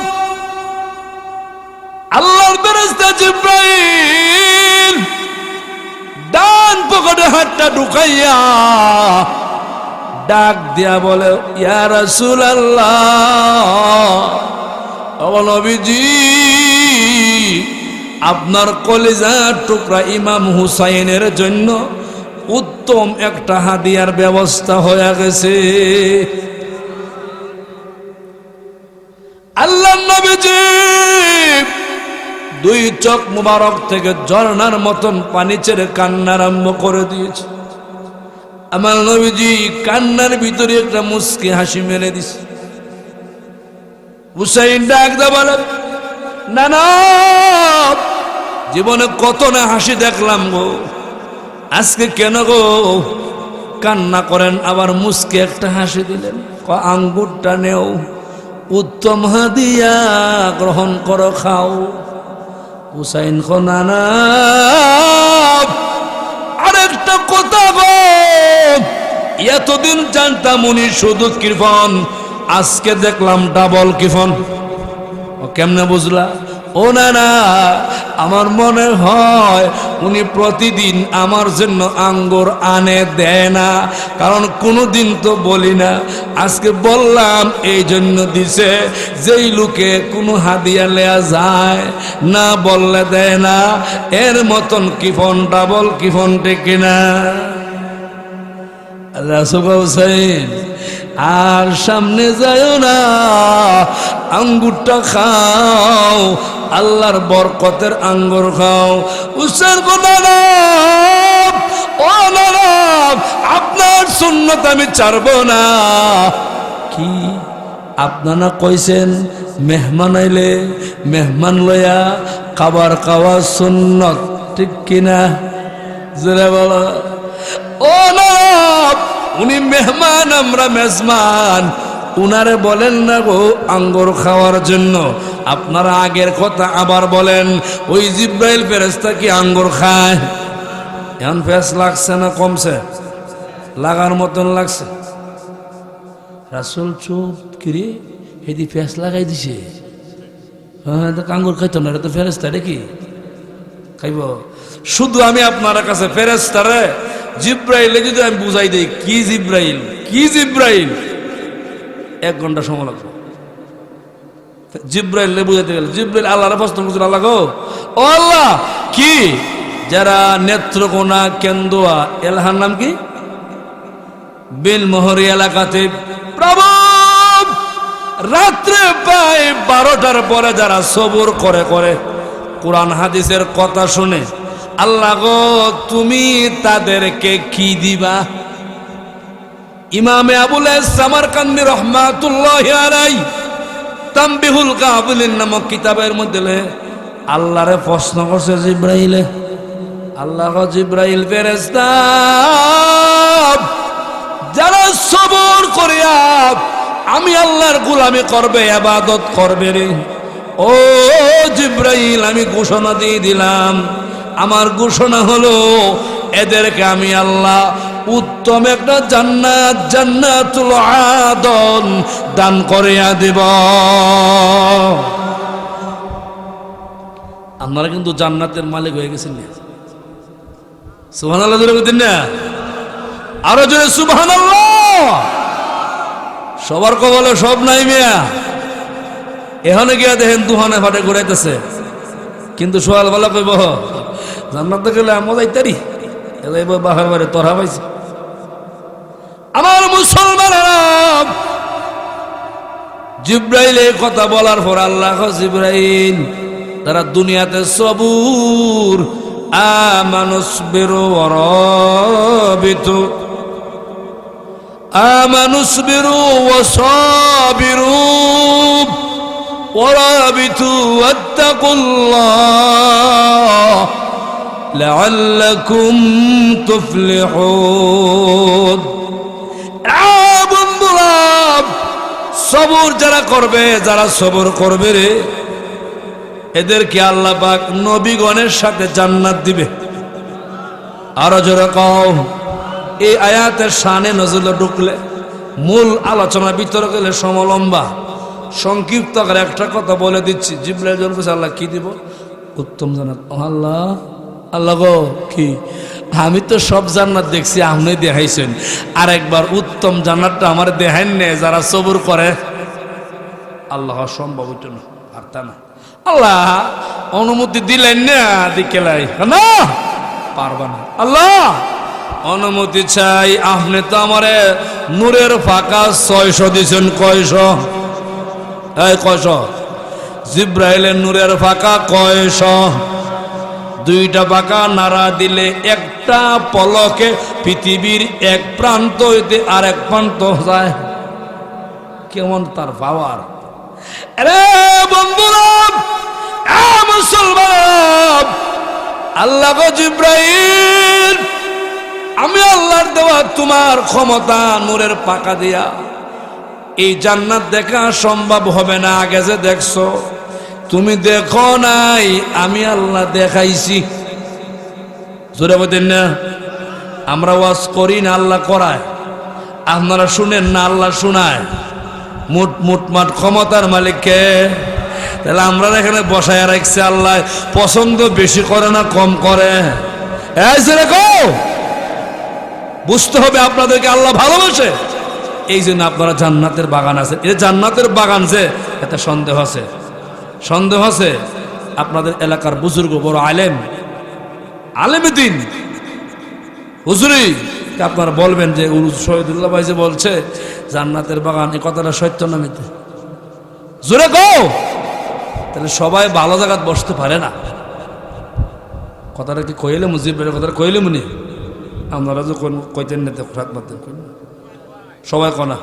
আল্লাহর ফেরেশতা জিব্রাইল পকেটে হাতটা ঢুকাইয়া ডাক দিয়া বলে, ইয়া রাসূলুল্লাহ, ও নবীজি, আপনার কলিজার টুকরা ইমাম হুসাইনের জন্য উত্তম একটা হাদিয়ার ব্যবস্থা হয়ে গেছে। আল্লাহর নবীজি দুই চোখ মুবারক থেকে ঝর্ণার মতন পানি ছেড়ে কান্না আরম্ভ করে দিয়েছে। আমার নবীজি কান্নার ভিতরে একটা মুস্কি হাসি মেরে দিছে। হুসাইন ডাক দা বলে, না না, জীবনে কত না হাসি দেখলাম গো, আজকে কেন গো কান্না করেন? আবার মুস্কি একটা হাসি দিলেন। আঙ্গুরটা নেও, উত্তম হাদিয়া গ্রহণ করো, খাও। হুসাইন কো, না না, আরেকটা কথা গো, এতদিন জানতাম উনি শুধু কৃপণ, আজকে দেখলাম ডাবল কৃপণ। ও কেমনে বুঝলা? ও না না, আমার মনে হয় উনি প্রতিদিন আমার জন্য আঙ্গুর আনে দেয় না, কারণ কোনোদিন তো বলি না, আজকে বললাম এই জন্য দিছে। যেই লোকে কোনো হাদিয়া নেওয়া যায় না, বললে দেয় না, এর মতন কৃপণ ডাবল কৃপণ, ঠিক না? রাসূল হোসেন, আর সামনে যায় না, আঙ্গুরটা খাও, আল্লাহর বরকতের আঙ্গুর খাও। হুসাইন কো, না না, ও না না, আপনার সুন্নত আমি ছাড়বো না। কি আপনারা কইছেন মেহমান আইলে মেহমান লইয়া খাবার খাওয়া সুন্নত, ঠিক কিনা? জোরে বলো। ও না, উনি মেহমান, আমরা মেজমান, উনারে বলেন না গো আঙ্গুর খাওয়ার জন্য। আপনারা আগের কথা আবার বলেন, ওই জিব্রাইল ফেরেশতা কি আঙ্গুর খায়? এখন ফেস লাগছে না কমছে? লাগার মতন লাগছে। রাসূল চুপ, কিরে হেদি ফেস লাগাই দিছে। হ্যাঁ, আঙ্গুর খাইতো না, এটা তো ফেরেশতা, দেখি খাইব। শুধু আমি আপনার কাছে ফেরেশতারে জিব্রাইলে যদি আমি বুঝাই দিই কি জিব্রাইল কি জিব্রাইল, 1 ঘন্টা সময় লাগবে। জিব্রাইলে বুঝাইতে গেলে জিব্রাইল আল্লাহর প্রশ্ন করছিল, আল্লাহ গো, ও আল্লাহ, কি যারা নেত্রকোনা কেন্দুয়া এলাহার নাম কি বিল মোহরি এলাকাতে প্রভু রাত্রে প্রায় 12টার পরে যারা সবর করে করে কোরআন হাদিসের কথা শুনে, আল্লাহ গো তুমি তাদেরকে কি দিবা? ইমামে আবুল সামারকান্দি রহমাতুল্লাহি আলাইহি তামবিহুল কাবিলিন নামক কিতাবের মধ্যে আল্লাহরে প্রশ্ন করছে জিব্রাইলে, আল্লাহ গো জিব্রাইল ফেরেশতা যারা সবর করিয়া আমি আল্লাহর গোলামি করবে, ইবাদত করবে রে, ও জিব্রাইল আমি ঘোষণা দিয়ে দিলাম, আমার ঘোষণা হলো এদেরকে আমি আল্লাহ উত্তম একটা জান্নাত, জান্নাতুল আদন দান করিয়া দেব। আপনারা কিন্তু জান্নাতের মালিক হয়ে গেছেন না? সুবহানাল্লাহ জোরে বলেন না? আরো জোরে সুবহানাল্লাহ। সবার কবলে সব নাই মিয়া। এখানে গিয়া দেখেন দুহানে ফাটে ঘুরাইতেছে, কিন্তু সোয়াল বলা কইব জান্নাতে গেলে আমো যাইতারি, এলাই বাহার বাড়ি তোরা পাইছে। আমার মুসলমানেরা, জিব্রাইল এই কথা বলার পর আল্লাহ জিব্রাইল তারা দুনিয়াতে সবুর আমানুসবিরু ওয়া রাবিতু আমানুসবিরু ওয়া সাবিরু ওয়া রাবিতু ওয়াত্তাকুল্লাহ লাআল্লাকুম তুফলিহুন। বন্ধুরা, সবর যারা করবে, যারা সবর করবে রে, এদেরকে আল্লাহ পাক নবীগণের সাথে জান্নাত দিবে। আরো জোরে কও। এই আয়াতের শানে নজরুলে ঢুকলে মূল আলোচনা ভিতরে গেলে সমলম্বা, সংক্ষিপ্ত করে একটা কথা বলে দিচ্ছি। জিব্রাইল যখন বলছে আল্লাহ কি দিব? উত্তম জান্নাত। আল্লাহ, আল্লাহ গো কি? আমি তো সব জান্নাত দেখছি, আপনি দেখাইছেন, আরেকবার উত্তম জান্নাতটা আমার দেখাইন নে, যারা সবুর করে। আল্লাহ সম্ভব হইতো না, পারতা না। আল্লাহ অনুমতি দিলেন না, দিকেলাই না, পারবা না। আল্লাহ অনুমতি চাই। আপনি তো আমারে নূরের ফাঁকা 600 দিছেন। কয়শো? এই কয়শো? জিব্রাইলের নূরের ফাঁকা কয়শো? 2টা পাকা নাড়া দিলে একটা পলকে পৃথিবীর এক প্রান্ত হইতে আর এক প্রান্ত যায়। কেমন তার পাওয়ার! আরে বন্ধুরা, মুসলমান, আল্লাহ গো জিব্রাইল, আমি আল্লাহর দেওয়া তোমার ক্ষমতা নূরের পাকা দিয়া এই জান্নাত দেখা সম্ভব হবে না। আগে যে দেখছো, তুমি দেখো নাই, আমি আল্লাহ দেখাইছি। জোরে বলেন না? আমরা ওয়াজ করি না, আল্লাহ করায়। আপনারা শুনেন না, আল্লাহ শোনায়। মুটমাট ক্ষমতার মালিককে। তাহলে আমরা এখানে বসায় রাখছে, আল্লাহ পছন্দ বেশি করে না কম করে? বুঝতে হবে আপনাদেরকে, আল্লাহ ভালোবাসে। এই জন্য আপনারা জান্নাতের বাগান আছে। এই জান্নাতের বাগান যে, এতে সন্দেহ আছে? সন্দেহ আছে? আপনাদের এলাকার বুজুর্গ বড় আলেম, আলেমে দিন হুজুরি, আপনারা বলবেন যে শহীদুল্লাহ ভাই যে বলছে জান্নাতের বাগান, এই কথাটা সত্য না মিথ্যা? জোরে গো। তাহলে সবাই ভালো জায়গায় বসতে পারে না। কথাটা কি কইলে মুজিব ভাইয়ের কথাটা কইলে মুনি? আপনারা যে কইতেন না, সবাই কনা